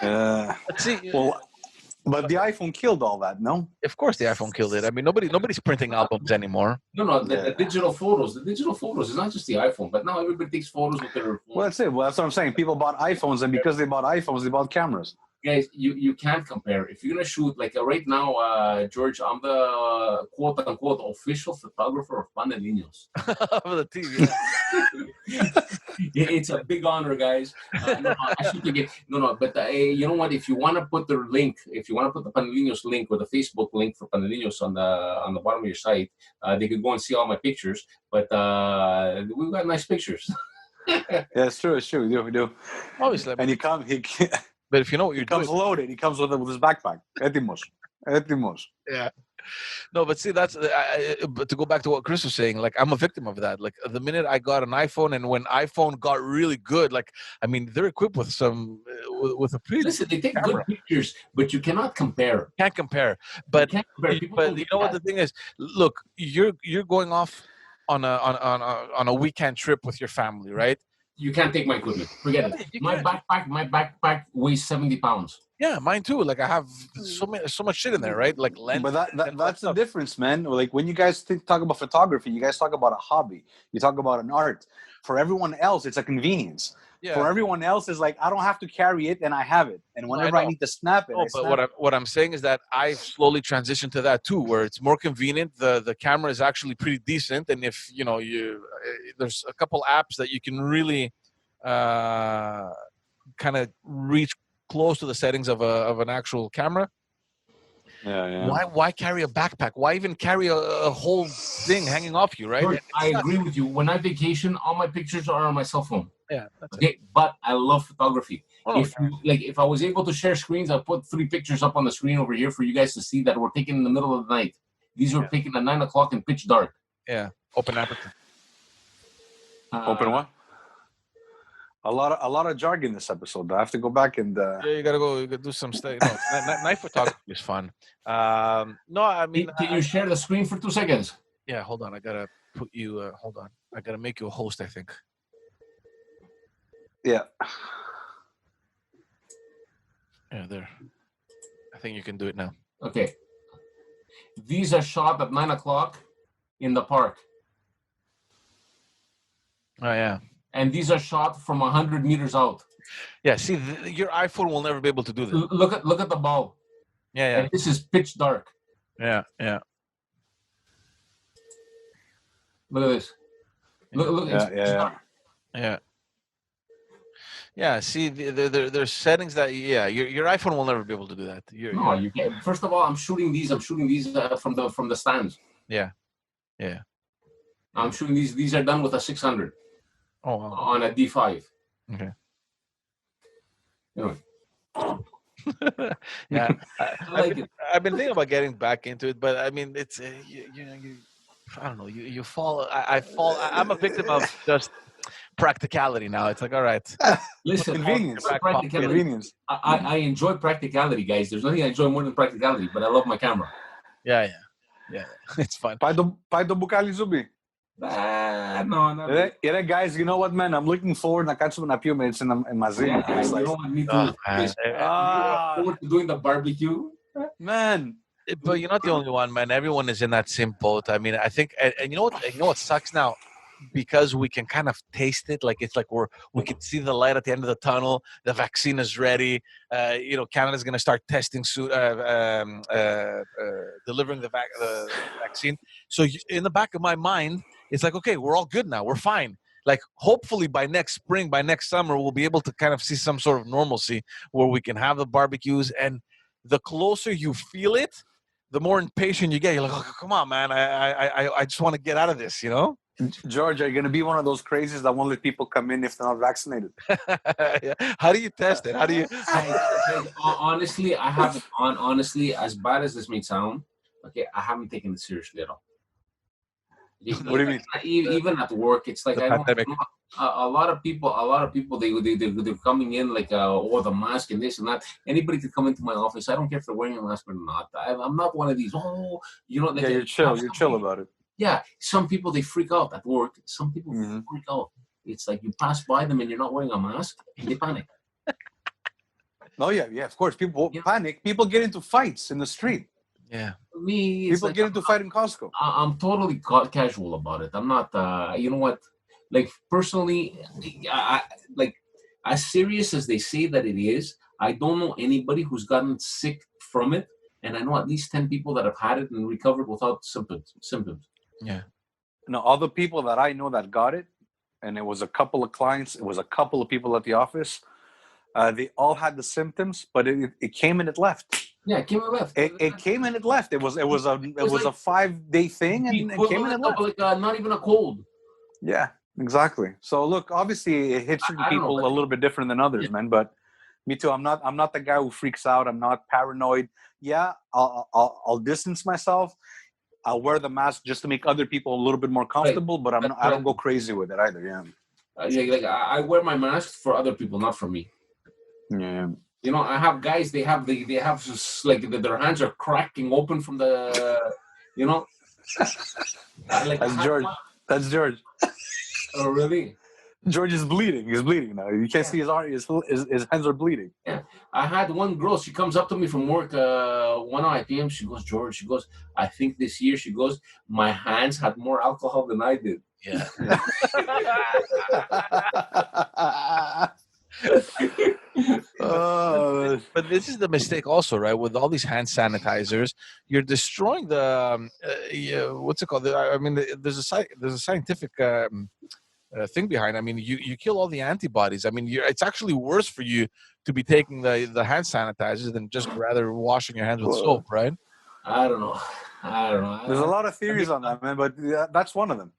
Well, But the iPhone killed all that, no? Of course, the iPhone killed it. I mean, nobody's printing albums anymore. No, the digital photos. The digital photos is not just the iPhone, but now everybody takes photos with their phone. Well, that's it. Well, that's what I'm saying. People bought iPhones, and because they bought iPhones, they bought cameras. Guys, you can't compare. If you're gonna shoot like right now, George, I'm the quote unquote official photographer of Panelinos. For the TV. It's a big honor, guys. I should forget. But you know what? If you want to put the link, if you want to put the Panelinos link or the Facebook link for Panelinos on the bottom of your site, they could go and see all my pictures. But we've got nice pictures. Yeah, it's true. It's true. We do. Obviously. And But if you know what you're doing, comes loaded. He comes with his backpack. Etimos. Yeah. No, but see, that's but to go back to what Chris was saying, like I'm a victim of that. Like the minute I got an iPhone, and when iPhone got really good, like I mean, they're equipped with some with a pretty. Listen, they take good pictures, but you cannot compare. Can't compare. But you can't compare. But you know what the thing is? Look, you're going off on a weekend trip with your family, right? You can't take my equipment. Forget it. My backpack weighs 70 pounds. Yeah, mine too. Like I have so much shit in there, right? Like lens. But that's the difference, man. Like when you guys talk about photography, you guys talk about a hobby. You talk about an art. For everyone else, it's a convenience. Yeah. For everyone else, is like I don't have to carry it, and I have it. And whenever I need to snap it, what I'm saying is that I've slowly transitioned to that too, where it's more convenient. The camera is actually pretty decent, and if there's a couple apps that you can really kind of reach close to the settings of an actual camera. Yeah. Why carry a backpack? Why even carry a whole thing hanging off you, right? George, I agree with you. When I vacation, all my pictures are on my cell phone. Yeah. Okay, but I love photography. If I was able to share screens, I'll put 3 pictures up on the screen over here for you guys to see that were taken in the middle of the night. These were taken at 9 o'clock in pitch dark. Yeah. Open aperture. Open what? A lot of jargon this episode. I have to go back and. Yeah, you gotta do some stuff. No, night photography is fun. No, I mean. Can you share the screen for 2 seconds? Yeah, hold on. I gotta put you. Hold on. I gotta make you a host, I think. Yeah. Yeah, there. I think you can do it now. Okay. These are shot at 9 o'clock in the park. Oh yeah. And these are shot from 100 meters out. Yeah. See, your iPhone will never be able to do this. Look at the bulb. Yeah. And this is pitch dark. Yeah. Look at this. Look. Yeah. Yeah, see, there's settings that your iPhone will never be able to do that. You can't. First of all, I'm shooting these from the stands. Yeah. I'm shooting these. These are done with a 600. Oh, wow. On a D5. Okay. Anyway. Yeah, I've been thinking about getting back into it, but I mean, it's I don't know. You fall. I fall. I'm a victim of just practicality now. It's like, all right. Listen, convenience. I enjoy practicality, guys. There's nothing I enjoy more than practicality, but I love my camera. Yeah. It's fun. Pai do Bukali Zubi. No. Yeah, guys, you know what, man? I'm looking forward na catch na few minutes in Mazin. You don't want me to forward to doing the barbecue. Man. But you're not the only one, man. Everyone is in that same boat. I mean, I think, and you know what sucks now? Because we can kind of taste it, like it's like we can see the light at the end of the tunnel. The vaccine is ready. Canada's going to start testing soon, delivering the vaccine. So in the back of my mind, it's like, okay, we're all good now. We're fine. Like hopefully by next spring, by next summer, we'll be able to kind of see some sort of normalcy where we can have the barbecues. And the closer you feel it, the more impatient you get. You're like, oh, come on, man. I just want to get out of this, George, are you going to be one of those crazies that won't let people come in if they're not vaccinated? Yeah. How do you test it? How do you? Honestly, I haven't. Honestly, as bad as this may sound, okay, I haven't taken it seriously at all. What do you mean? Even at work, it's like a lot of people. They're coming in like, the mask and this and that. Anybody could come into my office. I don't care if they're wearing a mask or not. I'm not one of these. You're chill. You're chill about it. Yeah, some people, they freak out at work. Some people freak out. It's like you pass by them and you're not wearing a mask, and they panic. Oh yeah, of course. People panic. People get into fights in the street. Yeah. Me, People get into fight in Costco. I'm totally casual about it. I'm not. You know what? Like personally, like as serious as they say that it is, I don't know anybody who's gotten sick from it, and I know at least 10 people that have had it and recovered without symptoms. Yeah. No, all the people that I know that got it, and it was a couple of clients, it was a couple of people at the office. They all had the symptoms, but it came and it left. Yeah, it came and left. It came and it left. It was a 5-day thing, and it came and it left. Like not even a cold. Yeah, exactly. So look, obviously it hits certain people a little bit different than others, man. But me too. I'm not the guy who freaks out. I'm not paranoid. Yeah, I'll distance myself. I'll wear the mask just to make other people a little bit more comfortable. But I don't go crazy with it either. Yeah. I wear my mask for other people, not for me. Yeah. You know, I have guys. They have just, like their hands are cracking open from the, you know. Like, That's George. That's George. Oh really? George is bleeding. He's bleeding now. You can't see his arm. His hands are bleeding. Yeah. I had one girl. She comes up to me from work 1 p.m. She goes, George. She goes, I think this year. She goes, my hands had more alcohol than I did. Yeah. But this is the mistake also, right? With all these hand sanitizers, you're destroying the what's it called? I mean, there's a scientific thing behind. I mean, you kill all the antibodies. I mean, it's actually worse for you to be taking the hand sanitizers than just rather washing your hands with soap, right? I don't know. There's a lot of theories on that, man, but that's one of them.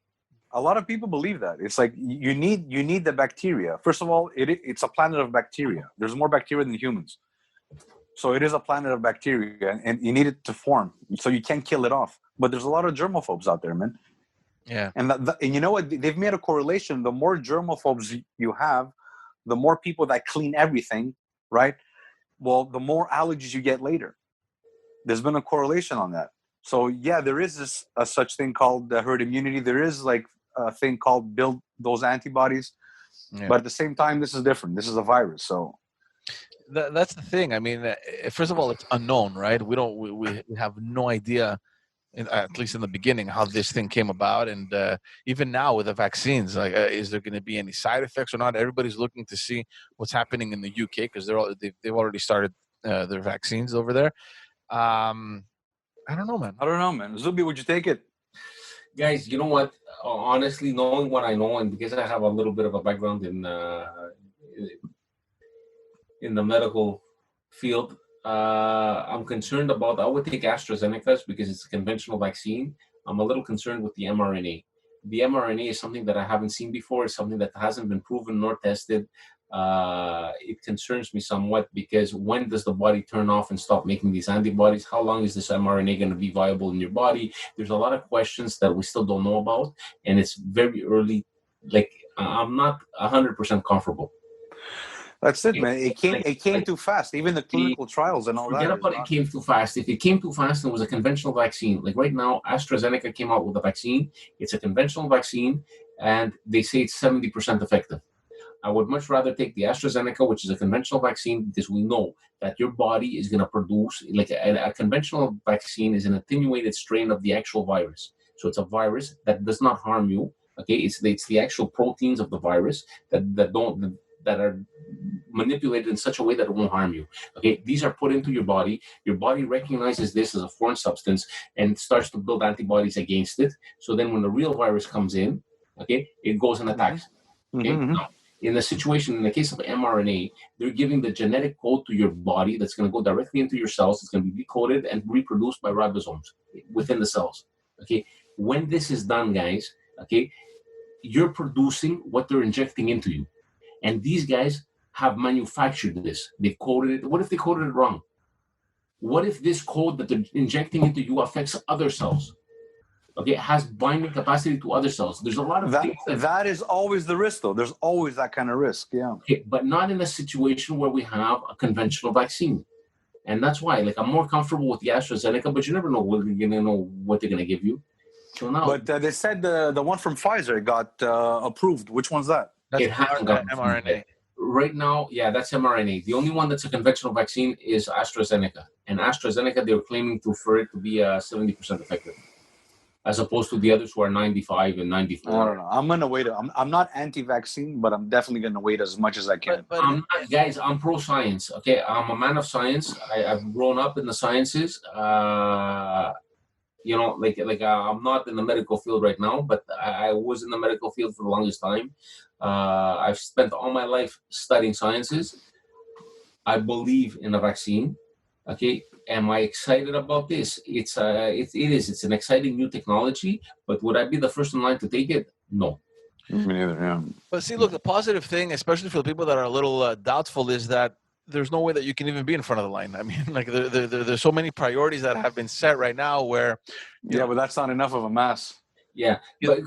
A lot of people believe that. It's like you need the bacteria. First of all, it's a planet of bacteria. There's more bacteria than humans. So it is a planet of bacteria, and you need it to form. So you can't kill it off. But there's a lot of germophobes out there, man. Yeah. And you know what? They've made a correlation. The more germophobes you have, the more people that clean everything, right? Well, the more allergies you get later. There's been a correlation on that. So yeah, there is a such thing called herd immunity. There is like a thing called build those antibodies. Yeah. But at the same time, this is different. This is a virus. So that's the thing. I mean, first of all, it's unknown, right? We have no idea, at least in the beginning, how this thing came about. And even now with the vaccines, like, is there going to be any side effects or not? Everybody's looking to see what's happening in the UK because they've already started their vaccines over there. I don't know, man. Zubi, would you take it? Guys, you know what? Honestly, knowing what I know, and because I have a little bit of a background in the medical field, I'm concerned about. I would take AstraZeneca's because it's a conventional vaccine. I'm a little concerned with the mRNA. The mRNA is something that I haven't seen before. It's something that hasn't been proven nor tested. It concerns me somewhat because when does the body turn off and stop making these antibodies? How long is this mRNA going to be viable in your body? There's a lot of questions that we still don't know about, and it's very early. Like, I'm not 100% comfortable. That's it, man. It came too fast. Even the clinical trials and all that. Forget about it came too fast. If it came too fast and it was a conventional vaccine, like right now, AstraZeneca came out with a vaccine. It's a conventional vaccine, and they say it's 70% effective. I would much rather take the AstraZeneca, which is a conventional vaccine, because we know that your body is going to produce, like a conventional vaccine is an attenuated strain of the actual virus. So it's a virus that does not harm you. Okay, it's the actual proteins of the virus that are manipulated in such a way that it won't harm you. Okay, these are put into your body. Your body recognizes this as a foreign substance and starts to build antibodies against it. So then when the real virus comes in, okay, it goes and attacks. Okay, now, in the case of mRNA, they're giving the genetic code to your body that's going to go directly into your cells. It's going to be decoded and reproduced by ribosomes within the cells. Okay, when this is done, guys, okay, you're producing what they're injecting into you. And these guys have manufactured this. They coded it. What if they coded it wrong? What if this code that they're injecting into you affects other cells? Okay, it has binding capacity to other cells. There's a lot of things that is always the risk, though. There's always that kind of risk, yeah. Okay, but not in a situation where we have a conventional vaccine. And that's why, like, I'm more comfortable with the AstraZeneca, but you never know what they're going to give you. So now, but they said the one from Pfizer got approved. Which one's that? That's mRNA. Right now, yeah, that's mRNA. The only one that's a conventional vaccine is AstraZeneca. And AstraZeneca, they're claiming for it to be 70% effective, as opposed to the others who are 95 and I 94. don't know. I'm gonna wait. I'm not anti-vaccine, but I'm definitely gonna wait as much as I can. But I'm not, guys. I'm pro-science. Okay, I'm a man of science. I've grown up in the sciences. I'm not in the medical field right now, but I was in the medical field for the longest time. I've spent all my life studying sciences. I believe in a vaccine. Okay, am I excited about this? It is. It's an exciting new technology, but would I be the first in line to take it? No. Me neither. Yeah. But see, look, the positive thing, especially for the people that are a little doubtful, is that there's no way that you can even be in front of the line. I mean, like there's so many priorities that have been set right now where. Yeah, but that's not enough of a mass. Yeah, but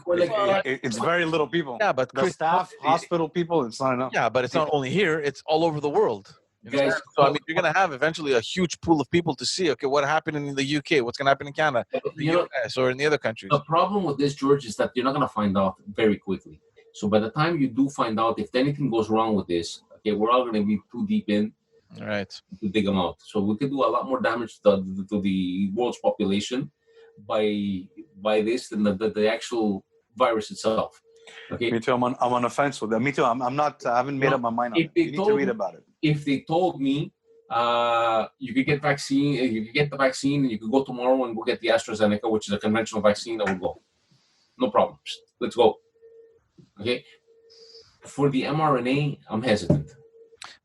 It's very little people. Yeah, but the staff, hospital people, it's not enough. Yeah, but it's not only here; it's all over the world. Guys, so I mean, you're gonna have eventually a huge pool of people to see. Okay, what happened in the UK? What's gonna happen in Canada, the US, or in the other countries? The problem with this, George, is that you're not gonna find out very quickly. So by the time you do find out, if anything goes wrong with this, okay, we're all gonna be too deep in, right, to dig them out. So we could do a lot more damage to the world's population by this than the actual virus itself. Okay. Me too. I'm on the fence with that. Me too. I'm not. I haven't made up my mind on it. You need to read about it. If they told me you could get the vaccine, and you could go tomorrow and go get the AstraZeneca, which is a conventional vaccine, I would go. No problems. Let's go. Okay. For the mRNA, I'm hesitant.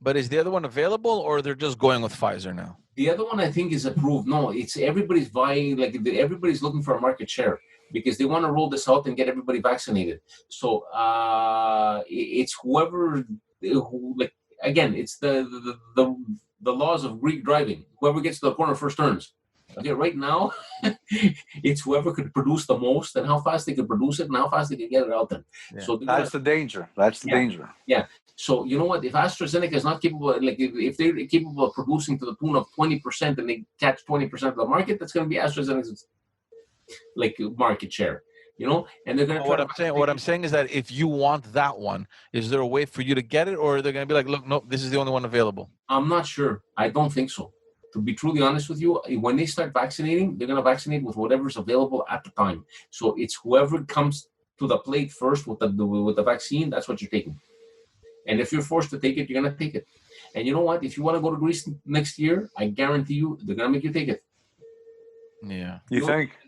But is the other one available, or they're just going with Pfizer now? The other one, I think, is approved. No, it's everybody's vying. Like everybody's looking for a market share because they want to roll this out and get everybody vaccinated. So it's whoever. Again, it's the laws of Greek driving. Whoever gets to the corner first turns. Okay, right now, it's whoever could produce the most and how fast they could produce it and how fast they can get it out there. Yeah. So that's the danger. That's the danger. Yeah. So you know what? If AstraZeneca is not capable, like if they're capable of producing to the tune of 20% and they catch 20% of the market, that's going to be AstraZeneca's like market share. You know, and they're going to. What I'm saying is that if you want that one, is there a way for you to get it, or they're going to be like, look, no, this is the only one available? I'm not sure. I don't think so. To be truly honest with you, when they start vaccinating, they're going to vaccinate with whatever's available at the time. So it's whoever comes to the plate first with the vaccine, that's what you're taking. And if you're forced to take it, you're going to take it. And you know what? If you want to go to Greece next year, I guarantee you, they're going to make you take it. Yeah. You think?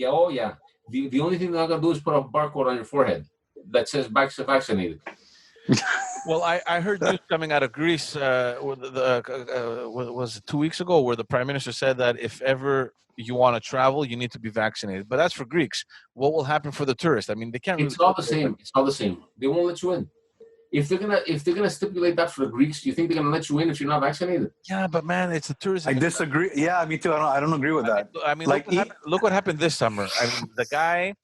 Oh, yeah. The only thing they're not going to do is put a barcode on your forehead that says vaccinated. Well, I heard news coming out of Greece, was it 2 weeks ago, where the prime minister said that if ever you want to travel, you need to be vaccinated. But that's for Greeks. What will happen for the tourists? I mean, they can't. It's all the same. It's all the same. They won't let you in. If they're gonna stipulate that for the Greeks, do you think they're gonna let you in if you're not vaccinated? Yeah, but man, it's a tourism. I disagree. Yeah, me too. I don't agree with that. I mean, like, look what happened this summer. I mean, the guy,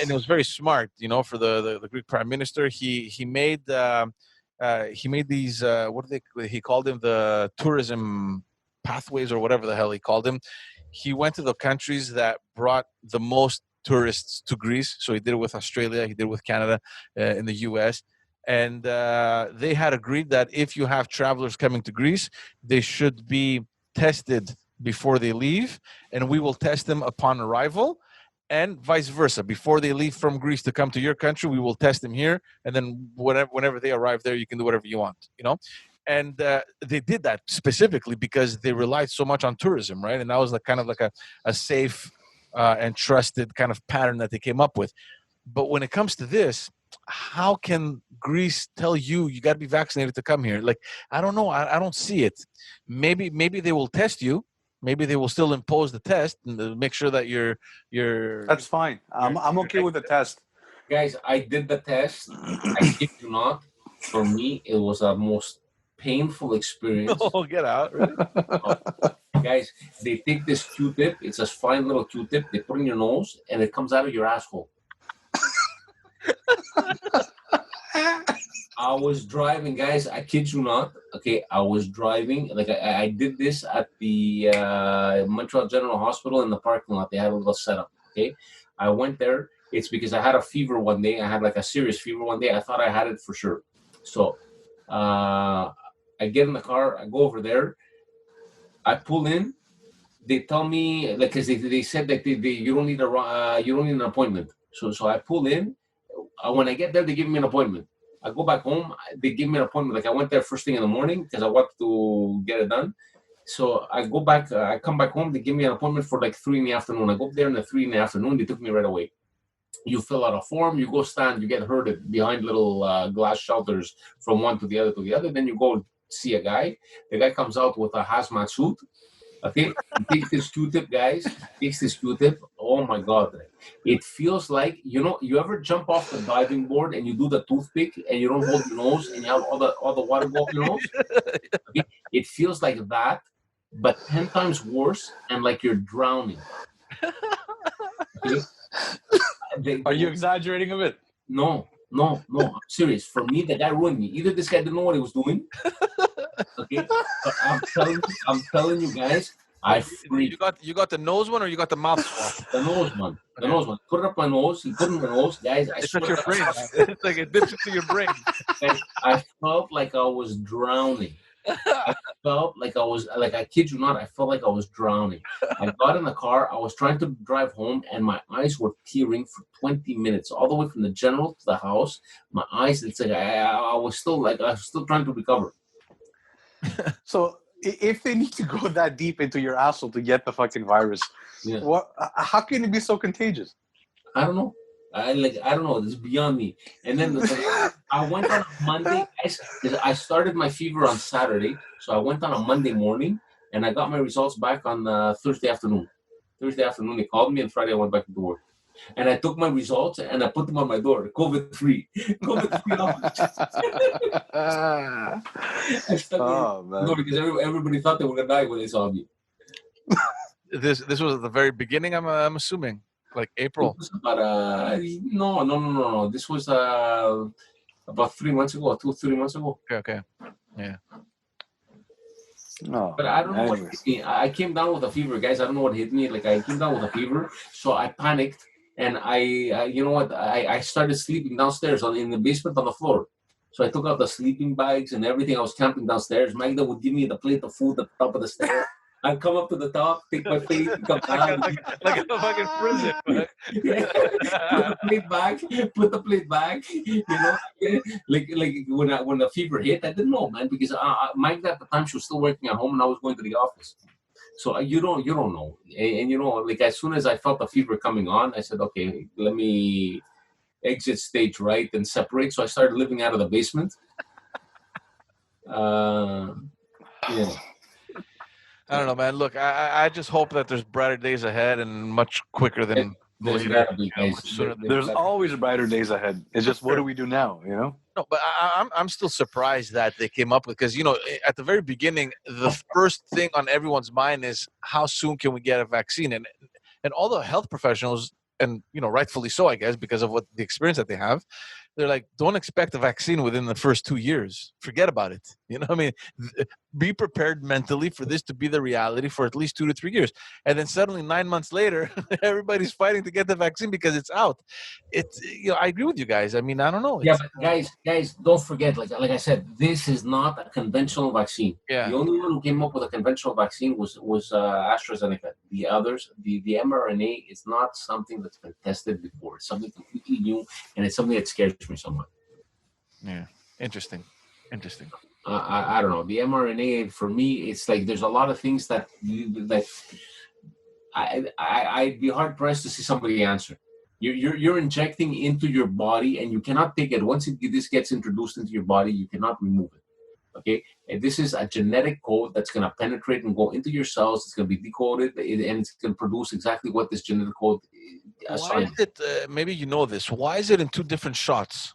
and it was very smart, you know, for the Greek prime minister. He made these he called them the tourism pathways or whatever the hell he called them. He went to the countries that brought the most tourists to Greece. So he did it with Australia. He did it with Canada, in the U.S. And they had agreed that if you have travelers coming to Greece, they should be tested before they leave, and we will test them upon arrival, and vice versa. Before they leave from Greece to come to your country, we will test them here, and then whenever they arrive there, you can do whatever you want, you know? And they did that specifically because they relied so much on tourism, right? And that was kind of like a safe and trusted kind of pattern that they came up with. But when it comes to this, how can Greece tell you got to be vaccinated to come here? Like, I don't know. I don't see it. Maybe they will test you. Maybe they will still impose the test and make sure that you're. That's fine. I'm okay with the test. Guys, I did the test. I kid you not. For me, it was a most painful experience. Oh, get out! Really? Guys, they take this Q-tip. It's a fine little Q-tip. They put in your nose, and it comes out of your asshole. I was driving, guys. I kid you not. Okay, I was driving. Like I did this at the Montreal General Hospital in the parking lot. They had a little setup. Okay, I went there. It's because I had a fever one day. I had like a serious fever one day. I thought I had it for sure. So I get in the car, I go over there, I pull in. They tell me like because they said that you don't need you don't need an appointment. So I pull in. When I get there, they give me an appointment. I go back home. They give me an appointment. Like I went there first thing in the morning because I wanted to get it done. So I go back. I come back home. They give me an appointment for like 3 in the afternoon. I go up there in the 3 in the afternoon. They took me right away. You fill out a form. You go stand. You get herded behind little glass shelters from one to the other to the other. Then you go see a guy. The guy comes out with a hazmat suit. Okay, he takes this Q-tip, guys. Takes this Q-tip. Oh my God, it feels like you ever jump off the diving board and you do the toothpick and you don't hold your nose and you have all the water go up your nose. Okay, it feels like that, but 10 times worse and like you're drowning. Okay? Are you exaggerating a bit? No, I'm serious. For me, the guy ruined me. Either this guy didn't know what he was doing. Okay, but I'm telling you guys, I freaked. You got the nose one or you got the mouth swab? The nose one. The nose one. Put it up my nose. He put it in my nose, guys. It's like your brain. It's like it dips into your brain. Guys, I felt like I was drowning. I felt like I kid you not, I felt like I was drowning. I got in the car, I was trying to drive home, and my eyes were tearing for 20 minutes, all the way from the general to the house. My eyes, it's like I was still trying to recover. So if they need to go that deep into your asshole to get the fucking virus, how can it be so contagious? I don't know. I don't know. This is beyond me. And then I went on Monday. I started my fever on Saturday, so I went on a Monday morning, and I got my results back on Thursday afternoon. Thursday afternoon, they called me, and Friday I went back to work. And I took my results and I put them on my door. COVID-free. COVID-free. I stuck man. Because everybody thought they were gonna die when they saw me. This was at the very beginning. I'm assuming, like April. About, no. This was about 3 months ago, 2-3 months ago. Okay. Yeah. No, but I don't know what hit me. I came down with a fever, guys. I don't know what hit me. Like I came down with a fever, so I panicked. And I started sleeping downstairs in the basement on the floor. So I took out the sleeping bags and everything. I was camping downstairs. Magda would give me the plate of food at the top of the stairs. I'd come up to the top, take my plate, come down. like a fucking prison. Put the plate back. Like when the fever hit, I didn't know, man, because Magda at the time, she was still working at home and I was going to the office. So you don't know, and like as soon as I felt the fever coming on, I said, okay, let me exit stage right and separate. So I started living out of the basement. I don't know, man. Look, I just hope that there's brighter days ahead and much quicker than later. There's always brighter days ahead. It's just what do we do now? No, but I'm still surprised that they came up with, because at the very beginning, the first thing on everyone's mind is how soon can we get a vaccine, and all the health professionals, and rightfully so, I guess, because of what the experience that they have, they're like, don't expect a vaccine within the first 2 years. Forget about it. Be prepared mentally for this to be the reality for at least 2 to 3 years. And then suddenly 9 months later, everybody's fighting to get the vaccine because it's out. It's, I agree with you guys. I mean, I don't know. But guys, don't forget, like I said, this is not a conventional vaccine. Yeah. The only one who came up with a conventional vaccine was AstraZeneca. The others, the mRNA is not something that's been tested before. It's something completely new, and it's something that scares me somewhat. Yeah. Interesting. I don't know. The mRNA, for me, it's like there's a lot of things that I'd be hard pressed to see somebody answer. You're injecting into your body, and you cannot take it. Once this gets introduced into your body, you cannot remove it. Okay, and this is a genetic code that's going to penetrate and go into your cells. It's going to be decoded, and it's going to produce exactly what this genetic code assigns. Why is it? Maybe you know this. Why is it in 2 different shots?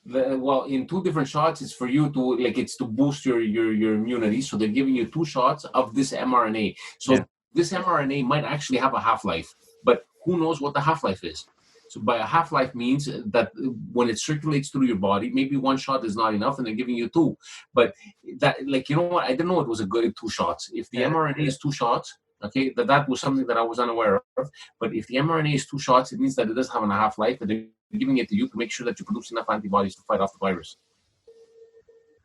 Well, in 2 different shots, it's for you to it's to boost your immunity. So they're giving you 2 shots of this mRNA. So this mRNA might actually have a half-life, but who knows what the half-life is? So by a half-life means that when it circulates through your body, maybe 1 shot is not enough, and they're giving you 2. But that, what? I didn't know it was a good 2 shots. If the mRNA is 2 shots, okay, that was something that I was unaware of. But if the mRNA is 2 shots, it means that it does have a half-life, and they're giving it to you to make sure that you produce enough antibodies to fight off the virus.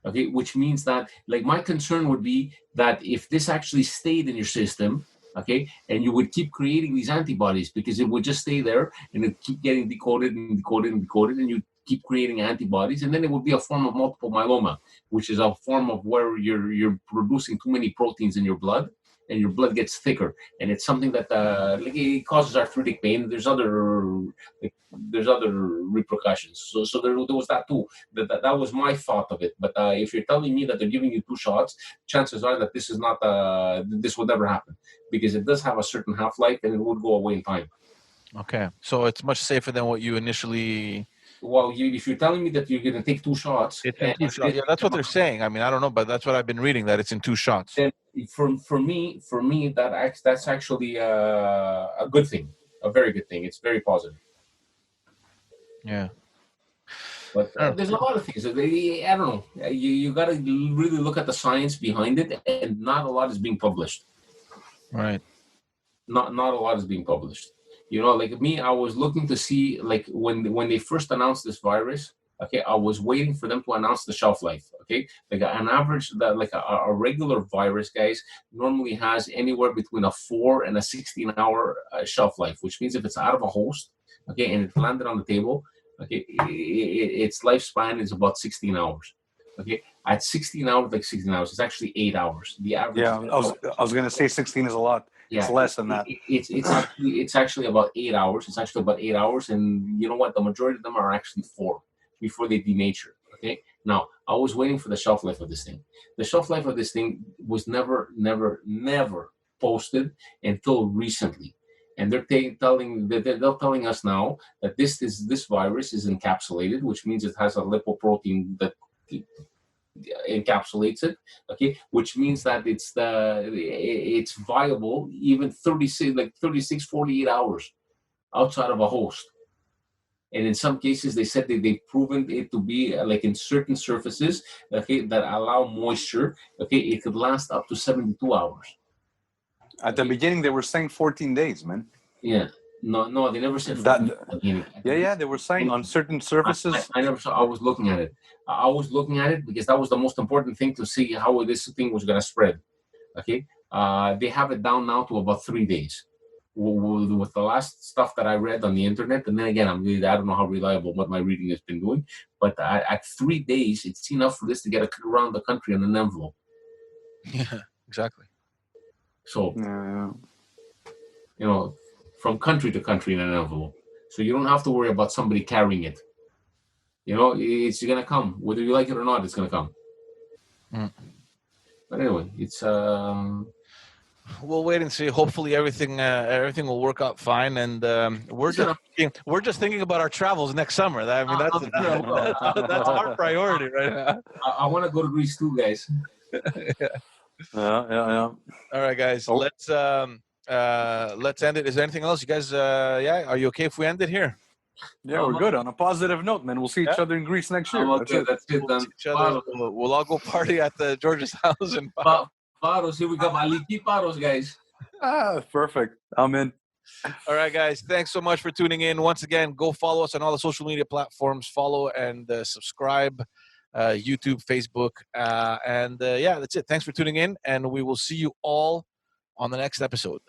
Okay, which means that, like, my concern would be that if this actually stayed in your system, okay, and you would keep creating these antibodies because it would just stay there and it keep getting decoded and decoded and decoded, and you keep creating antibodies, and then it would be a form of multiple myeloma, which is a form of where you're producing too many proteins in your blood, and your blood gets thicker, and it's something that like, it causes arthritic pain. There's other repercussions. So there was that too. That was my thought of it. But if you're telling me that they're giving you 2 shots, chances are that this is not this would never happen, because it does have a certain half-life and it would go away in time. Okay, so it's much safer than what you initially. Well, if you're telling me that you're going to take 2 shots, It's in 2 shots. Yeah, that's what they're saying. I mean, I don't know, but that's what I've been reading, that it's in 2 shots. then for me, that's actually a good thing, a very good thing. It's very positive. Yeah. But there's a lot of things. I don't know. You got to really look at the science behind it, and not a lot is being published. Right. Not a lot is being published. You know, like me, I was looking to see, like, when they first announced this virus. Okay, I was waiting for them to announce the shelf life. Okay, like an average, like a regular virus, guys, normally has anywhere between a 4 and a 16-hour shelf life, which means if it's out of a host, okay, and it landed on the table, okay, its lifespan is about 16 hours. Okay, at 16 hours, like 16 hours, it's actually 8 hours. The average. Yeah, I was gonna say 16 is a lot. Yeah, it's less than that. It's actually about 8 hours. It's actually about 8 hours, and you know what? The majority of them are actually 4 before they denature. Okay. Now, I was waiting for the shelf life of this thing. The shelf life of this thing was never posted until recently, and they're telling us now that this virus is encapsulated, which means it has a lipoprotein that encapsulates it. Okay, which means that it's viable even 36, 48 hours outside of a host. And in some cases, they said that they've proven it to be like in certain surfaces, okay, that allow moisture, okay, it could last up to 72 hours. At the beginning, they were saying 14 days, man. Yeah. No, they never said that. Yeah, they were saying on certain surfaces. I never saw. I was looking at it. I was looking at it because that was the most important thing to see how this thing was going to spread. Okay. They have it down now to about 3 days. With the last stuff that I read on the internet, and then again, I don't know how reliable what my reading has been doing, but at 3 days, it's enough for this to get around the country in an envelope. Yeah, exactly. So, you know, from country to country in an envelope. So you don't have to worry about somebody carrying it. You know, it's going to come. Whether you like it or not, it's going to come. Mm. But anyway, it's... We'll wait and see. Hopefully, everything will work out fine, and we're just thinking about our travels next summer. I mean, that's our priority right now. I want to go to Greece too, guys. Yeah. All right, guys. Oh. Let's end it. Is there anything else, you guys? Are you okay if we end it here? Yeah, we're good. On a positive note, man. We'll see each other in Greece next year. That's it. We'll see each other. We'll all go party at the George's house and. Paros, here we go. Maliki Paros, guys. Perfect. I'm in. All right, guys. Thanks so much for tuning in. Once again, go follow us on all the social media platforms. Follow and subscribe, YouTube, Facebook. And that's it. Thanks for tuning in, and we will see you all on the next episode.